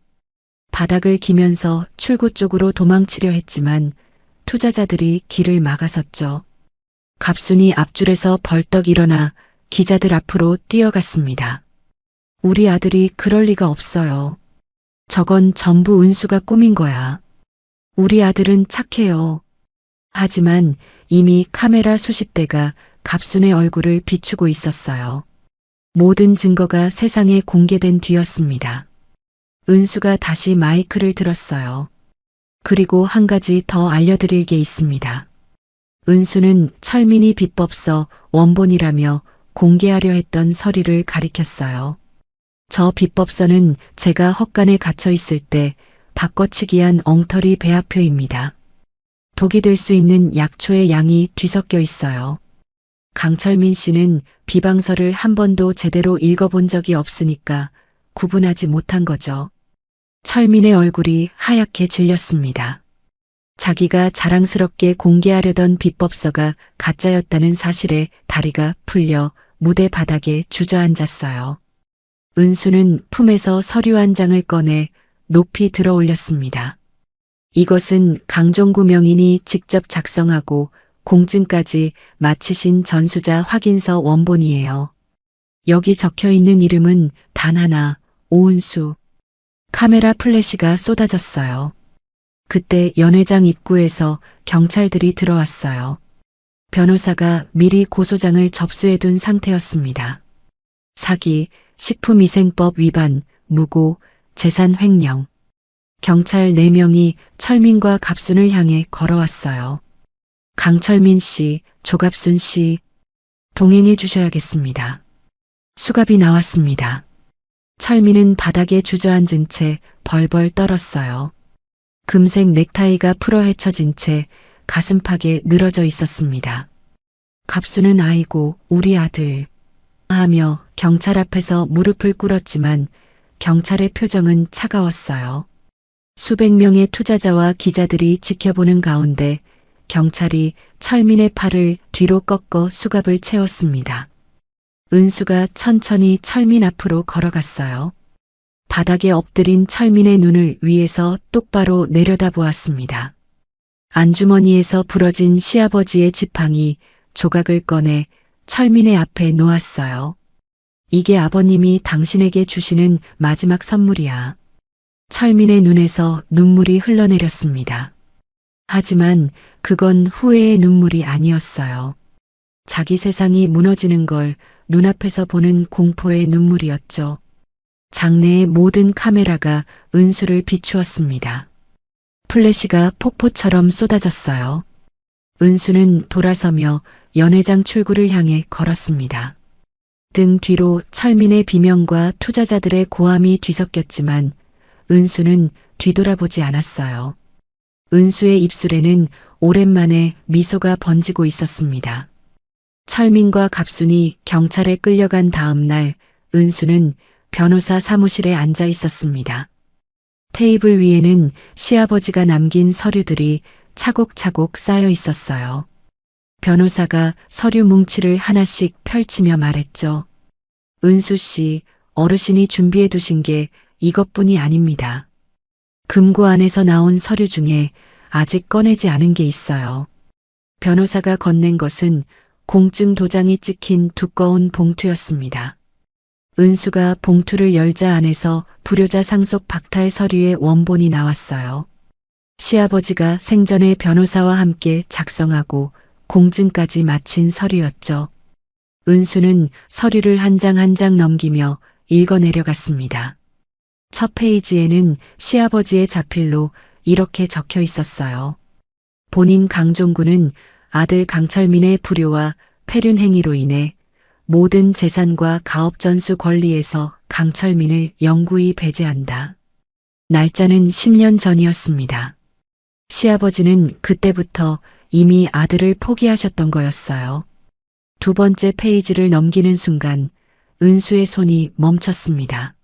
바닥을 기면서 출구 쪽으로 도망치려 했지만 투자자들이 길을 막아섰죠. 갑순이 앞줄에서 벌떡 일어나 기자들 앞으로 뛰어갔습니다. 우리 아들이 그럴 리가 없어요. 저건 전부 은수가 꾸민 거야. 우리 아들은 착해요. 하지만 이미 카메라 수십 대가 갑순의 얼굴을 비추고 있었어요. 모든 증거가 세상에 공개된 뒤였습니다. 은수가 다시 마이크를 들었어요. 그리고 한 가지 더 알려드릴 게 있습니다. 은수는 철민이 비법서 원본이라며 공개하려 했던 서류를 가리켰어요. 저 비법서는 제가 헛간에 갇혀 있을 때 바꿔치기한 엉터리 배합표입니다. 독이 될 수 있는 약초의 양이 뒤섞여 있어요. 강철민 씨는 비방서를 한 번도 제대로 읽어본 적이 없으니까 구분하지 못한 거죠. 철민의 얼굴이 하얗게 질렸습니다. 자기가 자랑스럽게 공개하려던 비법서가 가짜였다는 사실에 다리가 풀려 무대 바닥에 주저앉았어요. 은수는 품에서 서류 한 장을 꺼내 높이 들어 올렸습니다. 이것은 강종구 명인이 직접 작성하고 공증까지 마치신 전수자 확인서 원본이에요. 여기 적혀 있는 이름은 단 하나, 오은수. 카메라 플래시가 쏟아졌어요. 그때 연회장 입구에서 경찰들이 들어왔어요. 변호사가 미리 고소장을 접수해둔 상태였습니다. 사기, 식품위생법 위반, 무고, 재산 횡령. 경찰 4명이 철민과 갑순을 향해 걸어왔어요. 강철민 씨, 조갑순 씨, 동행해 주셔야겠습니다. 수갑이 나왔습니다. 철민은 바닥에 주저앉은 채 벌벌 떨었어요. 금색 넥타이가 풀어 헤쳐진 채 가슴팍에 늘어져 있었습니다. 갑순은 아이고 우리 아들 하며 경찰 앞에서 무릎을 꿇었지만 경찰의 표정은 차가웠어요. 수백 명의 투자자와 기자들이 지켜보는 가운데 경찰이 철민의 팔을 뒤로 꺾어 수갑을 채웠습니다. 은수가 천천히 철민 앞으로 걸어갔어요. 바닥에 엎드린 철민의 눈을 위에서 똑바로 내려다보았습니다. 안주머니에서 부러진 시아버지의 지팡이 조각을 꺼내 철민의 앞에 놓았어요. 이게 아버님이 당신에게 주시는 마지막 선물이야. 철민의 눈에서 눈물이 흘러내렸습니다. 하지만 그건 후회의 눈물이 아니었어요. 자기 세상이 무너지는 걸 눈앞에서 보는 공포의 눈물이었죠. 장내의 모든 카메라가 은수를 비추었습니다. 플래시가 폭포처럼 쏟아졌어요. 은수는 돌아서며 연회장 출구를 향해 걸었습니다. 등 뒤로 철민의 비명과 투자자들의 고함이 뒤섞였지만 은수는 뒤돌아보지 않았어요. 은수의 입술에는 오랜만에 미소가 번지고 있었습니다. 철민과 갑순이 경찰에 끌려간 다음 날 은수는 변호사 사무실에 앉아 있었습니다. 테이블 위에는 시아버지가 남긴 서류들이 차곡차곡 쌓여 있었어요. 변호사가 서류 뭉치를 하나씩 펼치며 말했죠. 은수 씨, 어르신이 준비해 두신 게 이것뿐이 아닙니다. 금고 안에서 나온 서류 중에 아직 꺼내지 않은 게 있어요. 변호사가 건넨 것은 공증 도장이 찍힌 두꺼운 봉투였습니다. 은수가 봉투를 열자 안에서 불효자 상속 박탈 서류의 원본이 나왔어요. 시아버지가 생전에 변호사와 함께 작성하고 공증까지 마친 서류였죠. 은수는 서류를 한 장 한 장 넘기며 읽어내려갔습니다. 첫 페이지에는 시아버지의 자필로 이렇게 적혀 있었어요. 본인 강종구는 아들 강철민의 불효와 폐륜 행위로 인해 모든 재산과 가업 전수 권리에서 강철민을 영구히 배제한다. 날짜는 10년 전이었습니다. 시아버지는 그때부터 이미 아들을 포기하셨던 거였어요. 두 번째 페이지를 넘기는 순간 은수의 손이 멈췄습니다.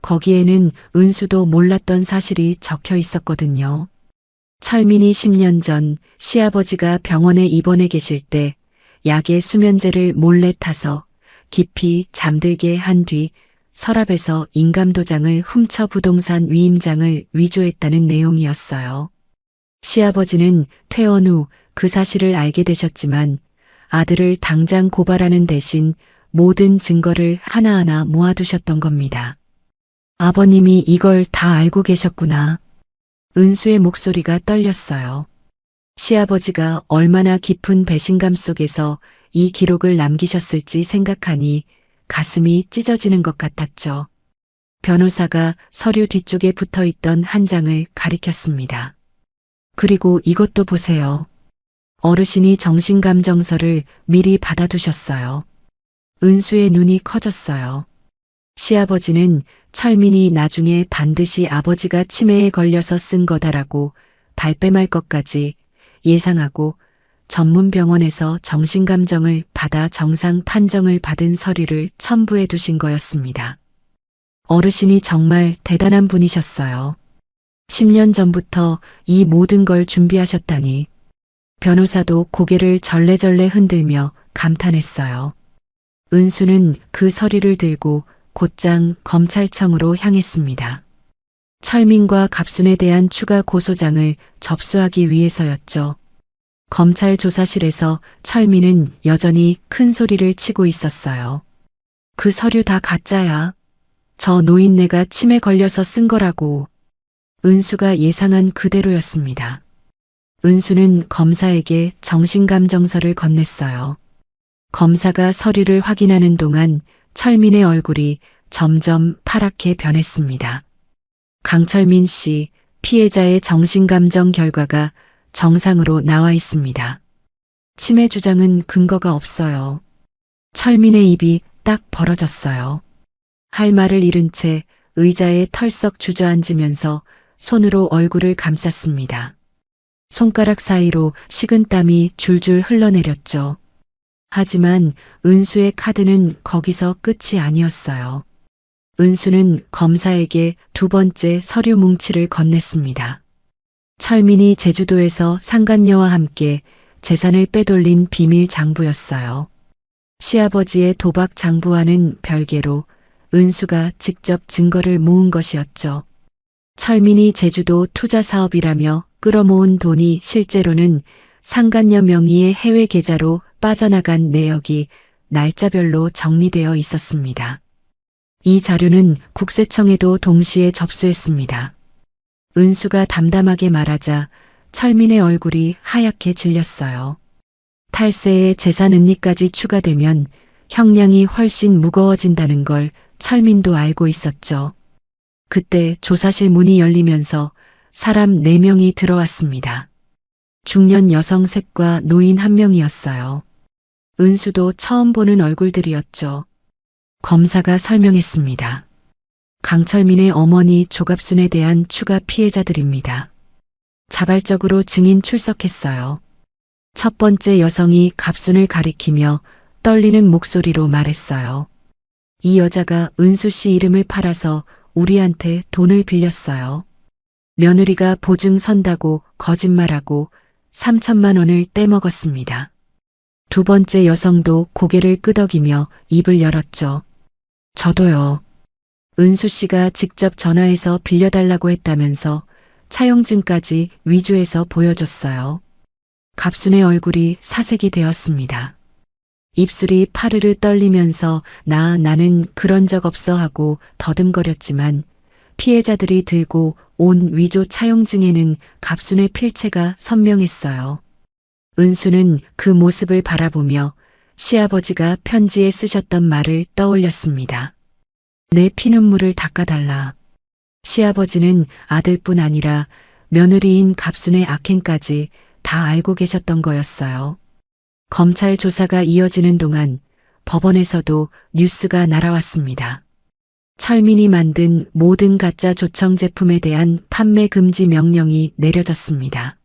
거기에는 은수도 몰랐던 사실이 적혀 있었거든요. 철민이 10년 전 시아버지가 병원에 입원해 계실 때 약의 수면제를 몰래 타서 깊이 잠들게 한 뒤 서랍에서 인감도장을 훔쳐 부동산 위임장을 위조했다는 내용이었어요. 시아버지는 퇴원 후 그 사실을 알게 되셨지만 아들을 당장 고발하는 대신 모든 증거를 하나하나 모아두셨던 겁니다. 아버님이 이걸 다 알고 계셨구나. 은수의 목소리가 떨렸어요. 시아버지가 얼마나 깊은 배신감 속에서 이 기록을 남기셨을지 생각하니 가슴이 찢어지는 것 같았죠. 변호사가 서류 뒤쪽에 붙어 있던 한 장을 가리켰습니다. 그리고 이것도 보세요. 어르신이 정신감정서를 미리 받아두셨어요. 은수의 눈이 커졌어요. 시아버지는 철민이 나중에 반드시 아버지가 치매에 걸려서 쓴 거다라고 발뺌할 것까지 예상하고 전문 병원에서 정신감정을 받아 정상 판정을 받은 서류를 첨부해 두신 거였습니다. 어르신이 정말 대단한 분이셨어요. 10년 전부터 이 모든 걸 준비하셨다니. 변호사도 고개를 절레절레 흔들며 감탄했어요. 은수는 그 서류를 들고 곧장 검찰청으로 향했습니다. 철민과 갑순에 대한 추가 고소장을 접수하기 위해서였죠. 검찰 조사실에서 철민은 여전히 큰 소리를 치고 있었어요. 그 서류 다 가짜야. 저 노인네가 치매 걸려서 쓴 거라고. 은수가 예상한 그대로였습니다. 은수는 검사에게 정신감정서를 건넸어요. 검사가 서류를 확인하는 동안 철민의 얼굴이 점점 파랗게 변했습니다. 강철민 씨, 피해자의 정신감정 결과가 정상으로 나와 있습니다. 치매 주장은 근거가 없어요. 철민의 입이 딱 벌어졌어요. 할 말을 잃은 채 의자에 털썩 주저앉으면서 손으로 얼굴을 감쌌습니다. 손가락 사이로 식은땀이 줄줄 흘러내렸죠. 하지만 은수의 카드는 거기서 끝이 아니었어요. 은수는 검사에게 두 번째 서류 뭉치를 건넸습니다. 철민이 제주도에서 상간녀와 함께 재산을 빼돌린 비밀 장부였어요. 시아버지의 도박 장부와는 별개로 은수가 직접 증거를 모은 것이었죠. 철민이 제주도 투자 사업이라며 끌어모은 돈이 실제로는 상간녀 명의의 해외 계좌로 빠져나간 내역이 날짜별로 정리되어 있었습니다. 이 자료는 국세청에도 동시에 접수했습니다. 은수가 담담하게 말하자 철민의 얼굴이 하얗게 질렸어요. 탈세에 재산 은닉까지 추가되면 형량이 훨씬 무거워진다는 걸 철민도 알고 있었죠. 그때 조사실 문이 열리면서 사람 4명이 들어왔습니다. 중년 여성 셋과 노인 1명이었어요. 은수도 처음 보는 얼굴들이었죠. 검사가 설명했습니다. 강철민의 어머니 조갑순에 대한 추가 피해자들입니다. 자발적으로 증인 출석했어요. 첫 번째 여성이 갑순을 가리키며 떨리는 목소리로 말했어요. 이 여자가 은수 씨 이름을 팔아서 우리한테 돈을 빌렸어요. 며느리가 보증 선다고 거짓말하고 3천만 원을 떼먹었습니다. 두 번째 여성도 고개를 끄덕이며 입을 열었죠. 저도요. 은수 씨가 직접 전화해서 빌려달라고 했다면서 차용증까지 위조해서 보여줬어요. 갑순의 얼굴이 사색이 되었습니다. 입술이 파르르 떨리면서 나는 그런 적 없어 하고 더듬거렸지만 피해자들이 들고 온 위조 차용증에는 갑순의 필체가 선명했어요. 은수는 그 모습을 바라보며 시아버지가 편지에 쓰셨던 말을 떠올렸습니다. 내 피눈물을 닦아달라. 시아버지는 아들뿐 아니라 며느리인 갑순의 악행까지 다 알고 계셨던 거였어요. 검찰 조사가 이어지는 동안 법원에서도 뉴스가 날아왔습니다. 철민이 만든 모든 가짜 조청 제품에 대한 판매 금지 명령이 내려졌습니다.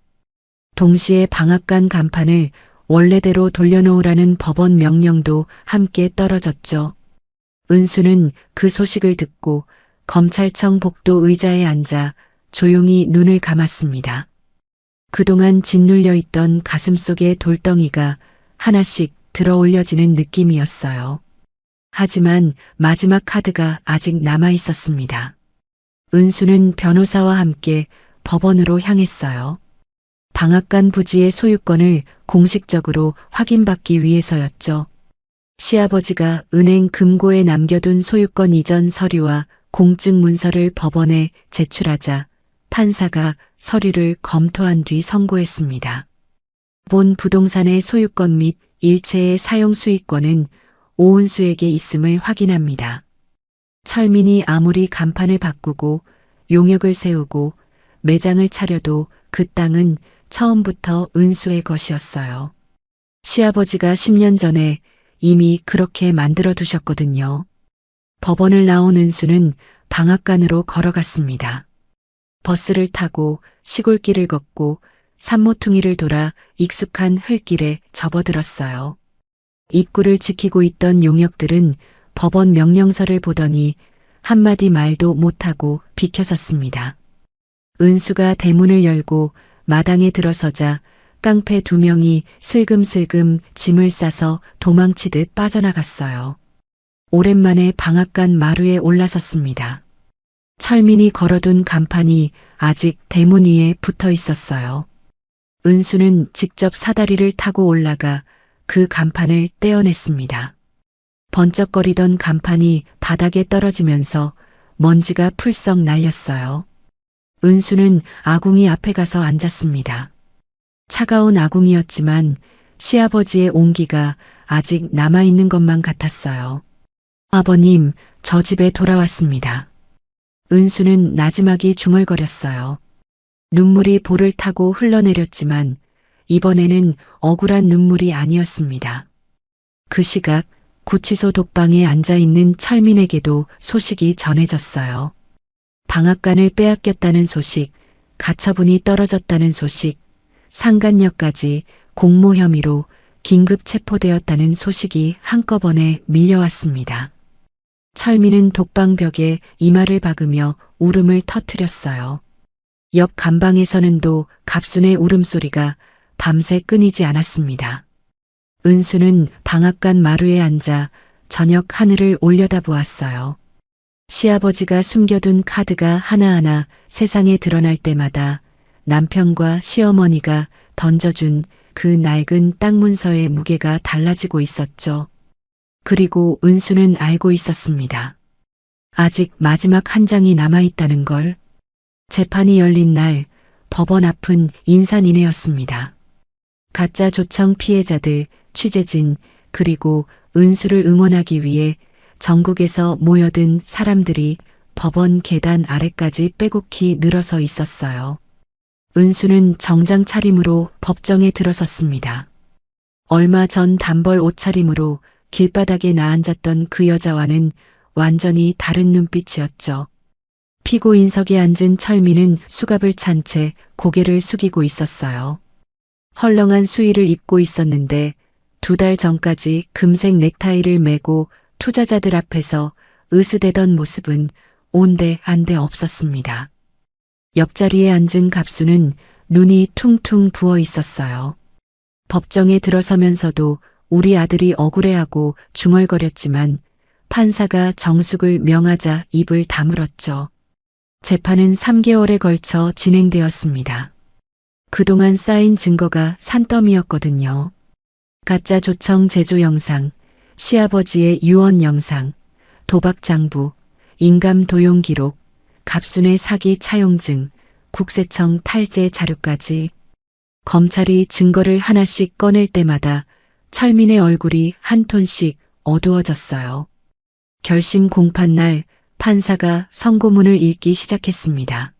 동시에 방앗간 간판을 원래대로 돌려놓으라는 법원 명령도 함께 떨어졌죠. 은수는 그 소식을 듣고 검찰청 복도 의자에 앉아 조용히 눈을 감았습니다. 그동안 짓눌려 있던 가슴속의 돌덩이가 하나씩 들어 올려지는 느낌이었어요. 하지만 마지막 카드가 아직 남아 있었습니다. 은수는 변호사와 함께 법원으로 향했어요. 방앗간 부지의 소유권을 공식적으로 확인받기 위해서였죠. 시아버지가 은행 금고에 남겨둔 소유권 이전 서류와 공증 문서를 법원에 제출하자 판사가 서류를 검토한 뒤 선고했습니다. 본 부동산의 소유권 및 일체의 사용 수익권은 오은수에게 있음을 확인합니다. 철민이 아무리 간판을 바꾸고 용역을 세우고 매장을 차려도 그 땅은 처음부터 은수의 것이었어요. 시아버지가 10년 전에 이미 그렇게 만들어 두셨거든요. 법원을 나온 은수는 방앗간으로 걸어갔습니다. 버스를 타고 시골길을 걷고 산모퉁이를 돌아 익숙한 흘길에 접어들었어요. 입구를 지키고 있던 용역들은 법원 명령서를 보더니 한마디 말도 못하고 비켜섰습니다. 은수가 대문을 열고 마당에 들어서자 깡패 2명이 슬금슬금 짐을 싸서 도망치듯 빠져나갔어요. 오랜만에 방앗간 마루에 올라섰습니다. 철민이 걸어둔 간판이 아직 대문 위에 붙어 있었어요. 은수는 직접 사다리를 타고 올라가 그 간판을 떼어냈습니다. 번쩍거리던 간판이 바닥에 떨어지면서 먼지가 풀썩 날렸어요. 은수는 아궁이 앞에 가서 앉았습니다. 차가운 아궁이였지만 시아버지의 온기가 아직 남아있는 것만 같았어요. 아버님, 저 집에 돌아왔습니다. 은수는 나지막이 중얼거렸어요. 눈물이 볼을 타고 흘러내렸지만 이번에는 억울한 눈물이 아니었습니다. 그 시각 구치소 독방에 앉아있는 철민에게도 소식이 전해졌어요. 방앗간을 빼앗겼다는 소식, 가처분이 떨어졌다는 소식, 상간녀까지 공모 혐의로 긴급 체포되었다는 소식이 한꺼번에 밀려왔습니다. 철민은 독방벽에 이마를 박으며 울음을 터뜨렸어요. 옆 간방에서는도 갑순의 울음소리가 밤새 끊이지 않았습니다. 은수는 방앗간 마루에 앉아 저녁 하늘을 올려다보았어요. 시아버지가 숨겨둔 카드가 하나하나 세상에 드러날 때마다 남편과 시어머니가 던져준 그 낡은 땅 문서의 무게가 달라지고 있었죠. 그리고 은수는 알고 있었습니다. 아직 마지막 한 장이 남아있다는 걸. 재판이 열린 날 법원 앞은 인산인해였습니다. 가짜 조청 피해자들, 취재진, 그리고 은수를 응원하기 위해 전국에서 모여든 사람들이 법원 계단 아래까지 빼곡히 늘어서 있었어요. 은수는 정장 차림으로 법정에 들어섰습니다. 얼마 전 단벌 옷차림으로 길바닥에 나앉았던 그 여자와는 완전히 다른 눈빛이었죠. 피고인석에 앉은 철민은 수갑을 찬 채 고개를 숙이고 있었어요. 헐렁한 수의를 입고 있었는데 2달 전까지 금색 넥타이를 메고 투자자들 앞에서 으스대던 모습은 온데 안데 없었습니다. 옆자리에 앉은 갑수는 눈이 퉁퉁 부어 있었어요. 법정에 들어서면서도 우리 아들이 억울해하고 중얼거렸지만 판사가 정숙을 명하자 입을 다물었죠. 재판은 3개월에 걸쳐 진행되었습니다. 그동안 쌓인 증거가 산더미였거든요. 가짜 조청 제조 영상, 시아버지의 유언 영상, 도박 장부, 인감 도용 기록, 갑순의 사기 차용증, 국세청 탈제 자료까지. 검찰이 증거를 하나씩 꺼낼 때마다 철민의 얼굴이 한 톤씩 어두워졌어요. 결심 공판날 판사가 선고문을 읽기 시작했습니다.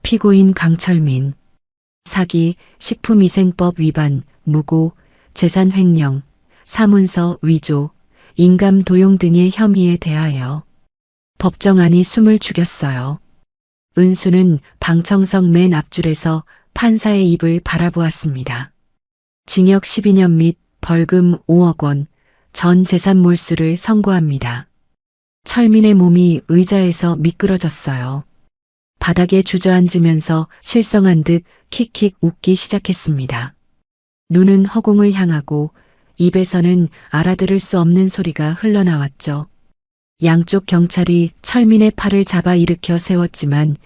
피고인 강철민, 사기, 식품위생법 위반, 무고, 재산 횡령, 사문서 위조, 인감 도용 등의 혐의에 대하여 법정안이 숨을 죽였어요. 은수는 방청석 맨 앞줄에서 판사의 입을 바라보았습니다. 징역 12년 및 벌금 5억 원, 전 재산 몰수를 선고합니다. 철민의 몸이 의자에서 미끄러졌어요. 바닥에 주저앉으면서 실성한 듯 킥킥 웃기 시작했습니다. 눈은 허공을 향하고 입에서는 알아들을 수 없는 소리가 흘러나왔죠. 양쪽 경찰이 철민의 팔을 잡아 일으켜 세웠지만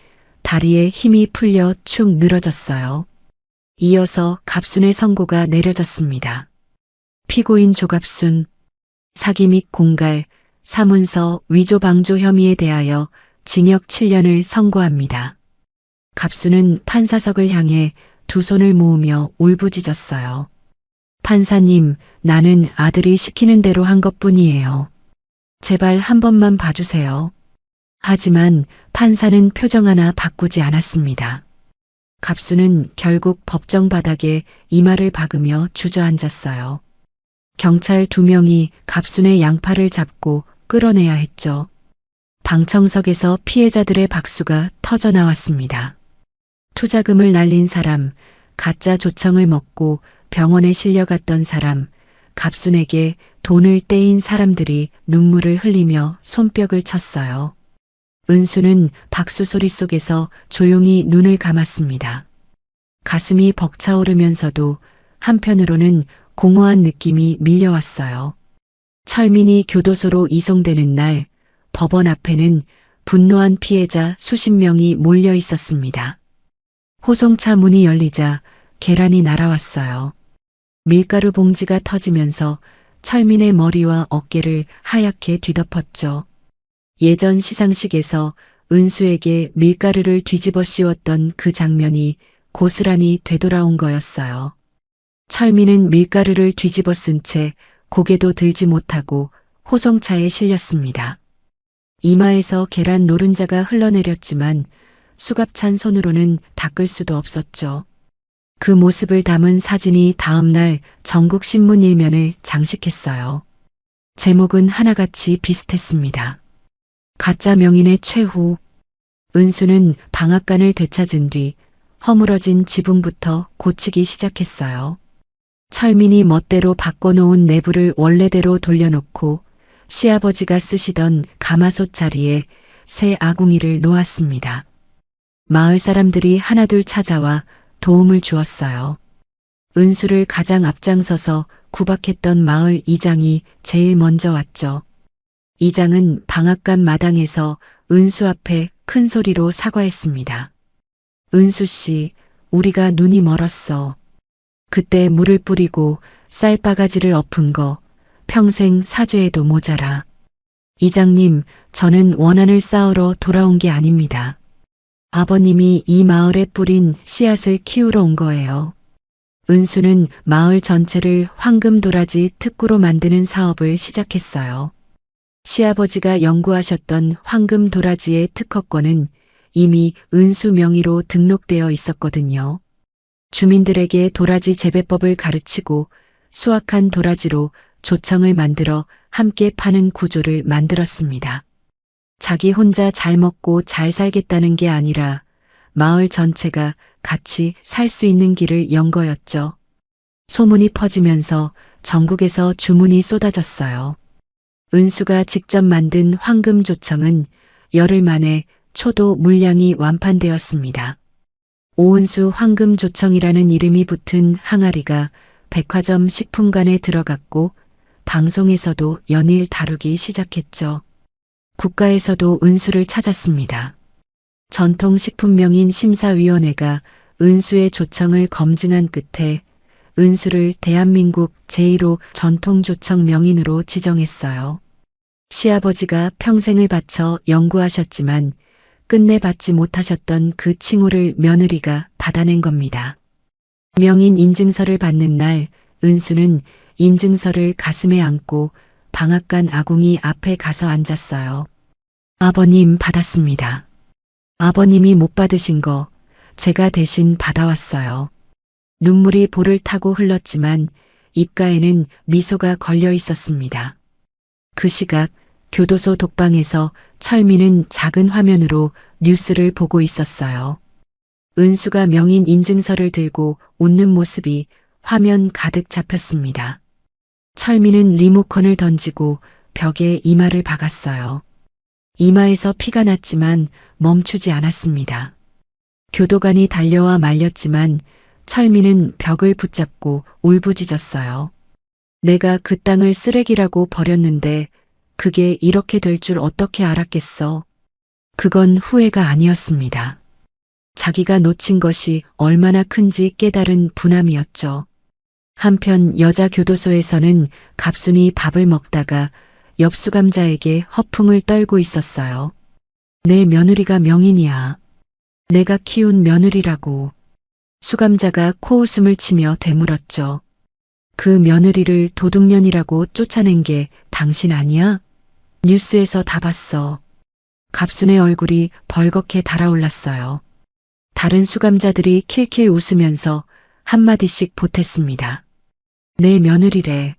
다리에 힘이 풀려 축 늘어졌어요. 이어서 갑순의 선고가 내려졌습니다. 피고인 조갑순, 사기 및 공갈, 사문서 위조 방조 혐의에 대하여 징역 7년을 선고합니다. 갑수는 판사석을 향해 두 손을 모으며 울부짖었어요. 판사님, 나는 아들이 시키는 대로 한 것뿐이에요. 제발 한 번만 봐주세요. 하지만 판사는 표정 하나 바꾸지 않았습니다. 갑수는 결국 법정 바닥에 이마를 박으며 주저앉았어요. 경찰 2명이 갑순의 양팔을 잡고 끌어내야 했죠. 방청석에서 피해자들의 박수가 터져 나왔습니다. 투자금을 날린 사람, 가짜 조청을 먹고 병원에 실려갔던 사람, 갑순에게 돈을 떼인 사람들이 눈물을 흘리며 손뼉을 쳤어요. 은수는 박수 소리 속에서 조용히 눈을 감았습니다. 가슴이 벅차오르면서도 한편으로는 공허한 느낌이 밀려왔어요. 철민이 교도소로 이송되는 날, 법원 앞에는 분노한 피해자 수십 명이 몰려 있었습니다. 호송차 문이 열리자 계란이 날아왔어요. 밀가루 봉지가 터지면서 철민의 머리와 어깨를 하얗게 뒤덮었죠. 예전 시상식에서 은수에게 밀가루를 뒤집어 씌웠던 그 장면이 고스란히 되돌아온 거였어요. 철민은 밀가루를 뒤집어 쓴 채 고개도 들지 못하고 호송차에 실렸습니다. 이마에서 계란 노른자가 흘러내렸지만 수갑찬 손으로는 닦을 수도 없었죠. 그 모습을 담은 사진이 다음 날 전국 신문 일면을 장식했어요. 제목은 하나같이 비슷했습니다. 가짜 명인의 최후. 은수는 방앗간을 되찾은 뒤 허물어진 지붕부터 고치기 시작했어요. 철민이 멋대로 바꿔놓은 내부를 원래대로 돌려놓고 시아버지가 쓰시던 가마솥 자리에 새 아궁이를 놓았습니다. 마을 사람들이 하나둘 찾아와 도움을 주었어요. 은수를 가장 앞장서서 구박했던 마을 이장이 제일 먼저 왔죠. 이장은 방앗간 마당에서 은수 앞에 큰 소리로 사과했습니다. 은수 씨, 우리가 눈이 멀었어. 그때 물을 뿌리고 쌀바가지를 엎은 거 평생 사죄해도 모자라. 이장님, 저는 원한을 쌓으러 돌아온 게 아닙니다. 아버님이 이 마을에 뿌린 씨앗을 키우러 온 거예요. 은수는 마을 전체를 황금도라지 특구로 만드는 사업을 시작했어요. 시아버지가 연구하셨던 황금도라지의 특허권은 이미 은수 명의로 등록되어 있었거든요. 주민들에게 도라지 재배법을 가르치고 수확한 도라지로 조청을 만들어 함께 파는 구조를 만들었습니다. 자기 혼자 잘 먹고 잘 살겠다는 게 아니라 마을 전체가 같이 살 수 있는 길을 연 거였죠. 소문이 퍼지면서 전국에서 주문이 쏟아졌어요. 은수가 직접 만든 황금조청은 열흘 만에 초도 물량이 완판되었습니다. 오은수 황금조청이라는 이름이 붙은 항아리가 백화점 식품관에 들어갔고 방송에서도 연일 다루기 시작했죠. 국가에서도 은수를 찾았습니다. 전통식품명인 심사위원회가 은수의 조청을 검증한 끝에 은수를 대한민국 제1호 전통조청 명인으로 지정했어요. 시아버지가 평생을 바쳐 연구하셨지만 끝내 받지 못하셨던 그 칭호를 며느리가 받아낸 겁니다. 명인 인증서를 받는 날 은수는 인증서를 가슴에 안고 방앗간 아궁이 앞에 가서 앉았어요. 아버님 받았습니다. 아버님이 못 받으신 거 제가 대신 받아왔어요. 눈물이 볼을 타고 흘렀지만 입가에는 미소가 걸려 있었습니다. 그 시각 교도소 독방에서 철민은 작은 화면으로 뉴스를 보고 있었어요. 은수가 명인 인증서를 들고 웃는 모습이 화면 가득 잡혔습니다. 철민은 리모컨을 던지고 벽에 이마를 박았어요. 이마에서 피가 났지만 멈추지 않았습니다. 교도관이 달려와 말렸지만 철민은 벽을 붙잡고 울부짖었어요. 내가 그 땅을 쓰레기라고 버렸는데 그게 이렇게 될 줄 어떻게 알았겠어. 그건 후회가 아니었습니다. 자기가 놓친 것이 얼마나 큰지 깨달은 분함이었죠. 한편 여자 교도소에서는 갑순이 밥을 먹다가 옆 수감자에게 허풍을 떨고 있었어요. 내 며느리가 명인이야. 내가 키운 며느리라고. 수감자가 코웃음을 치며 되물었죠. 그 며느리를 도둑년이라고 쫓아낸 게 당신 아니야? 뉴스에서 다 봤어. 갑순의 얼굴이 벌겋게 달아올랐어요. 다른 수감자들이 킬킬 웃으면서 한마디씩 보탰습니다. 내 며느리래.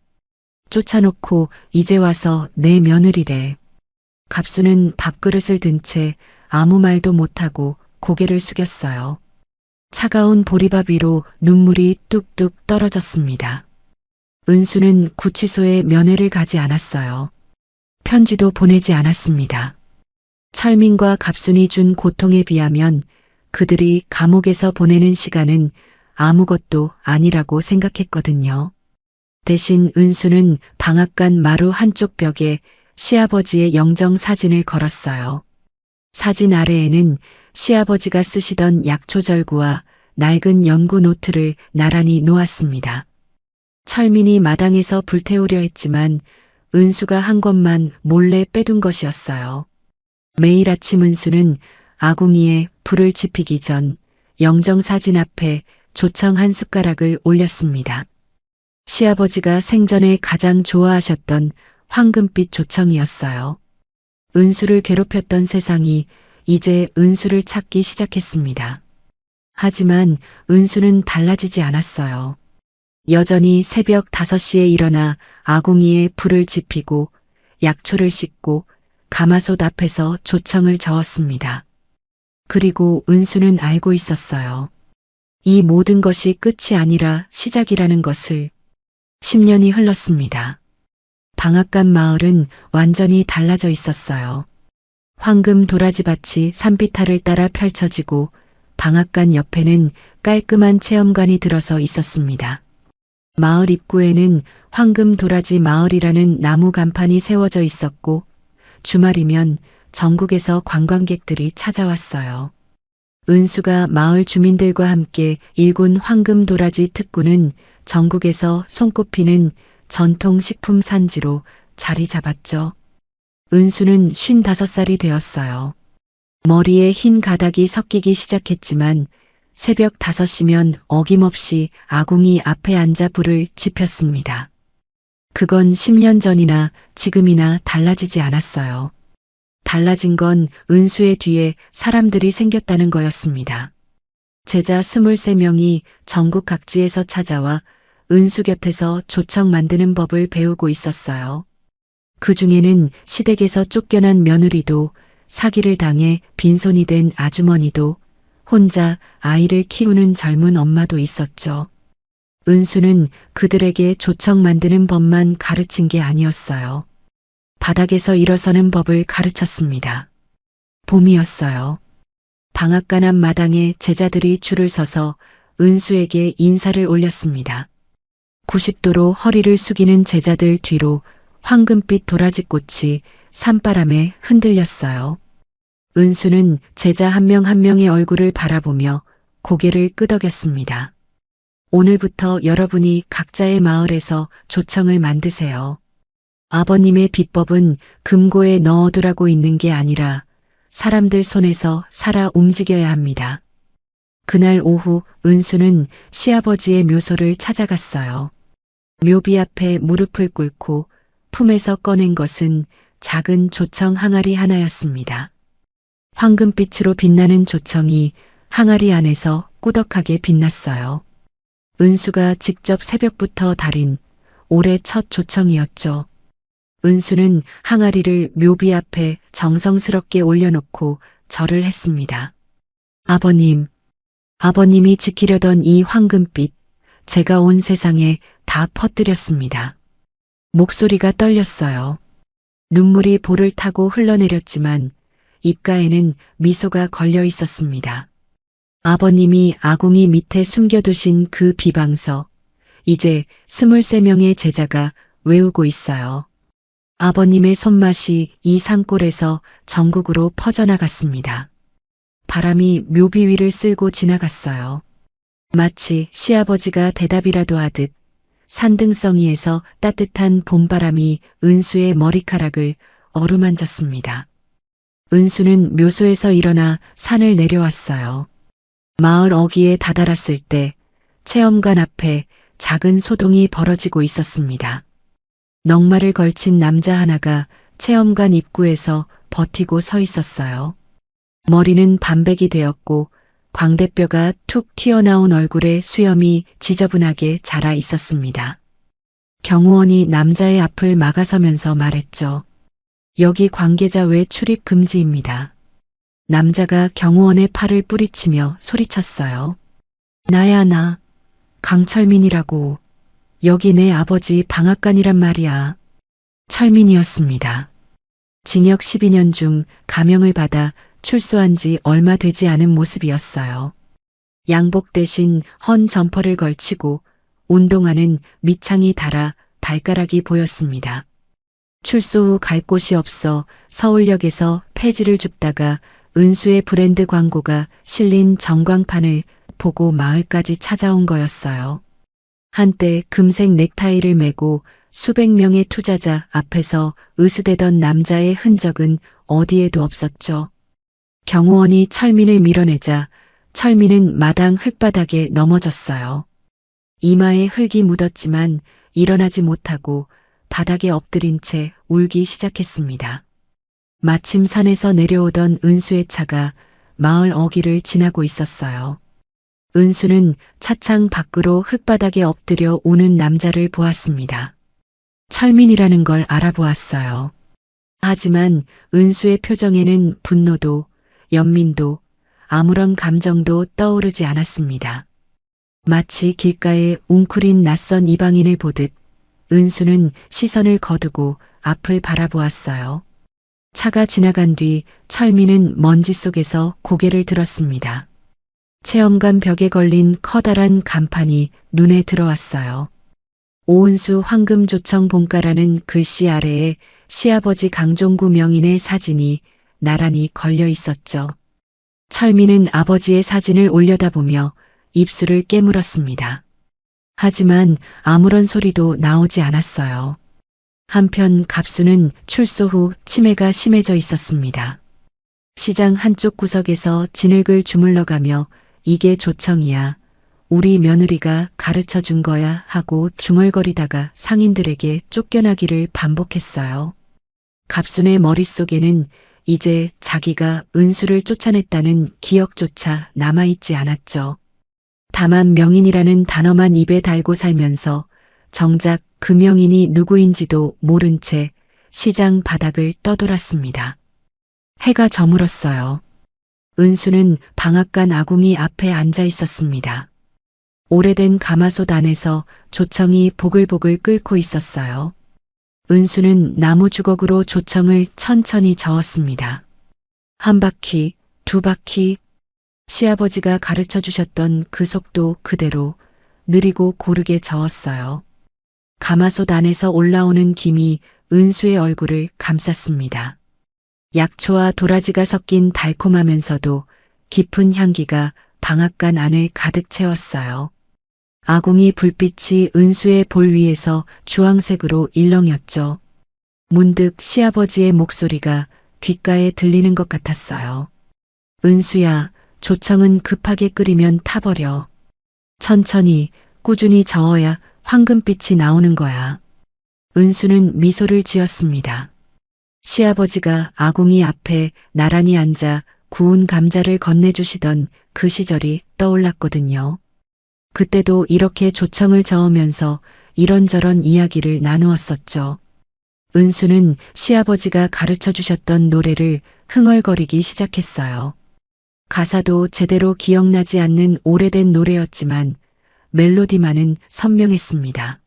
쫓아놓고 이제 와서 내 며느리래. 갑순은 밥그릇을 든 채 아무 말도 못하고 고개를 숙였어요. 차가운 보리밥 위로 눈물이 뚝뚝 떨어졌습니다. 은수는 구치소에 면회를 가지 않았어요. 편지도 보내지 않았습니다. 철민과 갑순이 준 고통에 비하면 그들이 감옥에서 보내는 시간은 아무것도 아니라고 생각했거든요. 대신 은수는 방앗간 마루 한쪽 벽에 시아버지의 영정 사진을 걸었어요. 사진 아래에는 시아버지가 쓰시던 약초절구와 낡은 연구 노트를 나란히 놓았습니다. 철민이 마당에서 불태우려 했지만 은수가 한 것만 몰래 빼둔 것이었어요. 매일 아침 은수는 아궁이에 불을 지피기 전 영정사진 앞에 조청 한 숟가락을 올렸습니다. 시아버지가 생전에 가장 좋아하셨던 황금빛 조청이었어요. 은수를 괴롭혔던 세상이 이제 은수를 찾기 시작했습니다. 하지만 은수는 달라지지 않았어요. 여전히 새벽 5시에 일어나 아궁이에 불을 지피고 약초를 씻고 가마솥 앞에서 조청을 저었습니다. 그리고 은수는 알고 있었어요. 이 모든 것이 끝이 아니라 시작이라는 것을. 10년이 흘렀습니다. 방앗간 마을은 완전히 달라져 있었어요. 황금 도라지밭이 산비탈을 따라 펼쳐지고 방앗간 옆에는 깔끔한 체험관이 들어서 있었습니다. 마을 입구에는 황금 도라지 마을이라는 나무 간판이 세워져 있었고 주말이면 전국에서 관광객들이 찾아왔어요. 은수가 마을 주민들과 함께 일군 황금 도라지 특구는 전국에서 손꼽히는 전통 식품 산지로 자리 잡았죠. 은수는 55살이 되었어요. 머리에 흰 가닥이 섞이기 시작했지만 새벽 5시면 어김없이 아궁이 앞에 앉아 불을 지폈습니다. 그건 10년 전이나 지금이나 달라지지 않았어요. 달라진 건 은수의 뒤에 사람들이 생겼다는 거였습니다. 제자 23명이 전국 각지에서 찾아와 은수 곁에서 조청 만드는 법을 배우고 있었어요. 그 중에는 시댁에서 쫓겨난 며느리도 사기를 당해 빈손이 된 아주머니도 혼자 아이를 키우는 젊은 엄마도 있었죠. 은수는 그들에게 조청 만드는 법만 가르친 게 아니었어요. 바닥에서 일어서는 법을 가르쳤습니다. 봄이었어요. 방앗간 앞 마당에 제자들이 줄을 서서 은수에게 인사를 올렸습니다. 90도로 허리를 숙이는 제자들 뒤로 황금빛 도라지꽃이 산바람에 흔들렸어요. 은수는 제자 한 명 한 명의 얼굴을 바라보며 고개를 끄덕였습니다. 오늘부터 여러분이 각자의 마을에서 조청을 만드세요. 아버님의 비법은 금고에 넣어두라고 있는 게 아니라 사람들 손에서 살아 움직여야 합니다. 그날 오후 은수는 시아버지의 묘소를 찾아갔어요. 묘비 앞에 무릎을 꿇고 품에서 꺼낸 것은 작은 조청 항아리 하나였습니다. 황금빛으로 빛나는 조청이 항아리 안에서 꾸덕하게 빛났어요. 은수가 직접 새벽부터 달인 올해 첫 조청이었죠. 은수는 항아리를 묘비 앞에 정성스럽게 올려놓고 절을 했습니다. 아버님, 아버님이 지키려던 이 황금빛, 제가 온 세상에 다 퍼뜨렸습니다. 목소리가 떨렸어요. 눈물이 볼을 타고 흘러내렸지만 입가에는 미소가 걸려 있었습니다. 아버님이 아궁이 밑에 숨겨두신 그 비방서, 이제 23명의 제자가 외우고 있어요. 아버님의 손맛이 이 산골에서 전국으로 퍼져나갔습니다. 바람이 묘비 위를 쓸고 지나갔어요. 마치 시아버지가 대답이라도 하듯 산등성이에서 따뜻한 봄바람이 은수의 머리카락을 어루만졌습니다. 은수는 묘소에서 일어나 산을 내려왔어요. 마을 어귀에 다다랐을 때 체험관 앞에 작은 소동이 벌어지고 있었습니다. 넉마를 걸친 남자 하나가 체험관 입구에서 버티고 서 있었어요. 머리는 반백이 되었고 광대뼈가 툭 튀어나온 얼굴에 수염이 지저분하게 자라 있었습니다. 경호원이 남자의 앞을 막아서면서 말했죠. 여기 관계자 외 출입 금지입니다. 남자가 경호원의 팔을 뿌리치며 소리쳤어요. 나야 나. 강철민이라고. 여기 내 아버지 방앗간이란 말이야. 철민이었습니다. 징역 12년 중 감형을 받아 출소한 지 얼마 되지 않은 모습이었어요. 양복 대신 헌 점퍼를 걸치고 운동화는 밑창이 닳아 발가락이 보였습니다. 출소 후 갈 곳이 없어 서울역에서 폐지를 줍다가 은수의 브랜드 광고가 실린 전광판을 보고 마을까지 찾아온 거였어요. 한때 금색 넥타이를 메고 수백 명의 투자자 앞에서 으스대던 남자의 흔적은 어디에도 없었죠. 경호원이 철민을 밀어내자 철민은 마당 흙바닥에 넘어졌어요. 이마에 흙이 묻었지만 일어나지 못하고 바닥에 엎드린 채 울기 시작했습니다. 마침 산에서 내려오던 은수의 차가 마을 어귀를 지나고 있었어요. 은수는 차창 밖으로 흙바닥에 엎드려 우는 남자를 보았습니다. 철민이라는 걸 알아보았어요. 하지만 은수의 표정에는 분노도 연민도 아무런 감정도 떠오르지 않았습니다. 마치 길가에 웅크린 낯선 이방인을 보듯 은수는 시선을 거두고 앞을 바라보았어요. 차가 지나간 뒤 철민은 먼지 속에서 고개를 들었습니다. 체험관 벽에 걸린 커다란 간판이 눈에 들어왔어요. 오은수 황금조청 본가라는 글씨 아래에 시아버지 강종구 명인의 사진이 나란히 걸려 있었죠. 철민은 아버지의 사진을 올려다보며 입술을 깨물었습니다. 하지만 아무런 소리도 나오지 않았어요. 한편 갑수는 출소 후 치매가 심해져 있었습니다. 시장 한쪽 구석에서 진흙을 주물러가며 이게 조청이야. 우리 며느리가 가르쳐 준 거야 하고 중얼거리다가 상인들에게 쫓겨나기를 반복했어요. 갑순의 머릿속에는 이제 자기가 은수를 쫓아냈다는 기억조차 남아있지 않았죠. 다만 명인이라는 단어만 입에 달고 살면서 정작 그 명인이 누구인지도 모른 채 시장 바닥을 떠돌았습니다. 해가 저물었어요. 은수는 방앗간 아궁이 앞에 앉아 있었습니다. 오래된 가마솥 안에서 조청이 보글보글 끓고 있었어요. 은수는 나무 주걱으로 조청을 천천히 저었습니다. 한 바퀴, 두 바퀴, 시아버지가 가르쳐 주셨던 그 속도 그대로 느리고 고르게 저었어요. 가마솥 안에서 올라오는 김이 은수의 얼굴을 감쌌습니다. 약초와 도라지가 섞인 달콤하면서도 깊은 향기가 방앗간 안을 가득 채웠어요. 아궁이 불빛이 은수의 볼 위에서 주황색으로 일렁였죠. 문득 시아버지의 목소리가 귓가에 들리는 것 같았어요. 은수야, 조청은 급하게 끓이면 타버려. 천천히, 꾸준히 저어야 황금빛이 나오는 거야. 은수는 미소를 지었습니다. 시아버지가 아궁이 앞에 나란히 앉아 구운 감자를 건네주시던 그 시절이 떠올랐거든요. 그때도 이렇게 조청을 저으면서 이런저런 이야기를 나누었었죠. 은수는 시아버지가 가르쳐 주셨던 노래를 흥얼거리기 시작했어요. 가사도 제대로 기억나지 않는 오래된 노래였지만 멜로디만은 선명했습니다.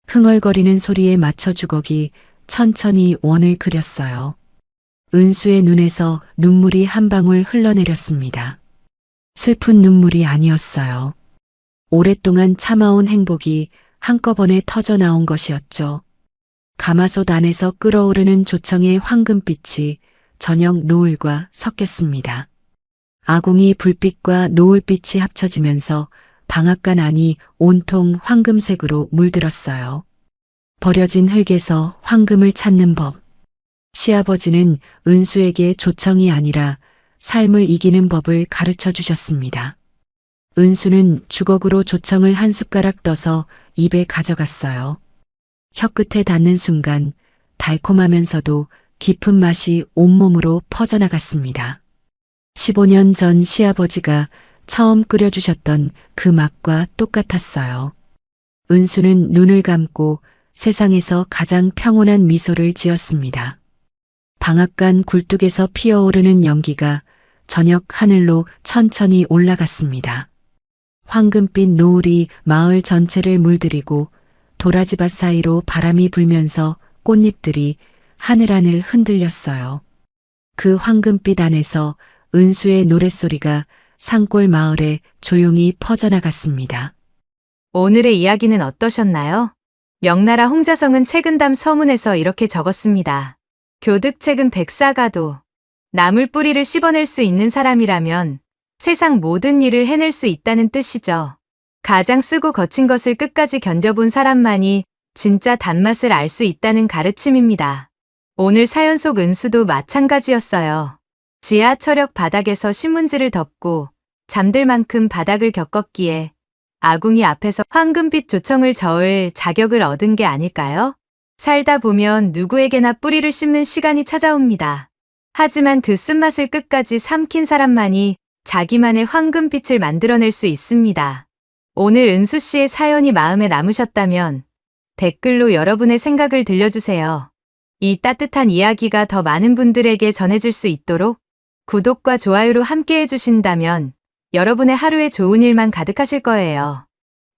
흥얼거리는 소리에 맞춰 주걱이 천천히 원을 그렸어요. 은수의 눈에서 눈물이 한 방울 흘러내렸습니다. 슬픈 눈물이 아니었어요. 오랫동안 참아온 행복이 한꺼번에 터져 나온 것이었죠. 가마솥 안에서 끓어오르는 조청의 황금빛이 저녁 노을과 섞였습니다. 아궁이 불빛과 노을빛이 합쳐지면서 방앗간 안이 온통 황금색으로 물들었어요. 버려진 흙에서 황금을 찾는 법. 시아버지는 은수에게 조청이 아니라 삶을 이기는 법을 가르쳐 주셨습니다. 은수는 주걱으로 조청을 한 숟가락 떠서 입에 가져갔어요. 혀끝에 닿는 순간 달콤하면서도 깊은 맛이 온몸으로 퍼져나갔습니다. 15년 전 시아버지가 처음 끓여주셨던 그 맛과 똑같았어요. 은수는 눈을 감고 세상에서 가장 평온한 미소를 지었습니다. 방앗간 굴뚝에서 피어오르는 연기가 저녁 하늘로 천천히 올라갔습니다. 황금빛 노을이 마을 전체를 물들이고 도라지밭 사이로 바람이 불면서 꽃잎들이 하늘하늘 흔들렸어요. 그 황금빛 안에서 은수의 노랫소리가 산골 마을에 조용히 퍼져나갔습니다. 오늘의 이야기는 어떠셨나요? 명나라 홍자성은 책은담 서문에서 이렇게 적었습니다. 교득책은 백사가도 나물 뿌리를 씹어낼 수 있는 사람이라면 세상 모든 일을 해낼 수 있다는 뜻이죠. 가장 쓰고 거친 것을 끝까지 견뎌본 사람만이 진짜 단맛을 알 수 있다는 가르침입니다. 오늘 사연 속 은수도 마찬가지였어요. 지하철역 바닥에서 신문지를 덮고 잠들 만큼 바닥을 겪었기에 아궁이 앞에서 황금빛 조청을 저을 자격을 얻은 게 아닐까요? 살다 보면 누구에게나 뿌리를 씹는 시간이 찾아옵니다. 하지만 그 쓴맛을 끝까지 삼킨 사람만이 자기만의 황금빛을 만들어낼 수 있습니다. 오늘 은수 씨의 사연이 마음에 남으셨다면 댓글로 여러분의 생각을 들려주세요. 이 따뜻한 이야기가 더 많은 분들에게 전해질 수 있도록 구독과 좋아요로 함께 해주신다면 여러분의 하루에 좋은 일만 가득하실 거예요.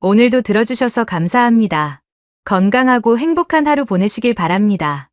오늘도 들어주셔서 감사합니다. 건강하고 행복한 하루 보내시길 바랍니다.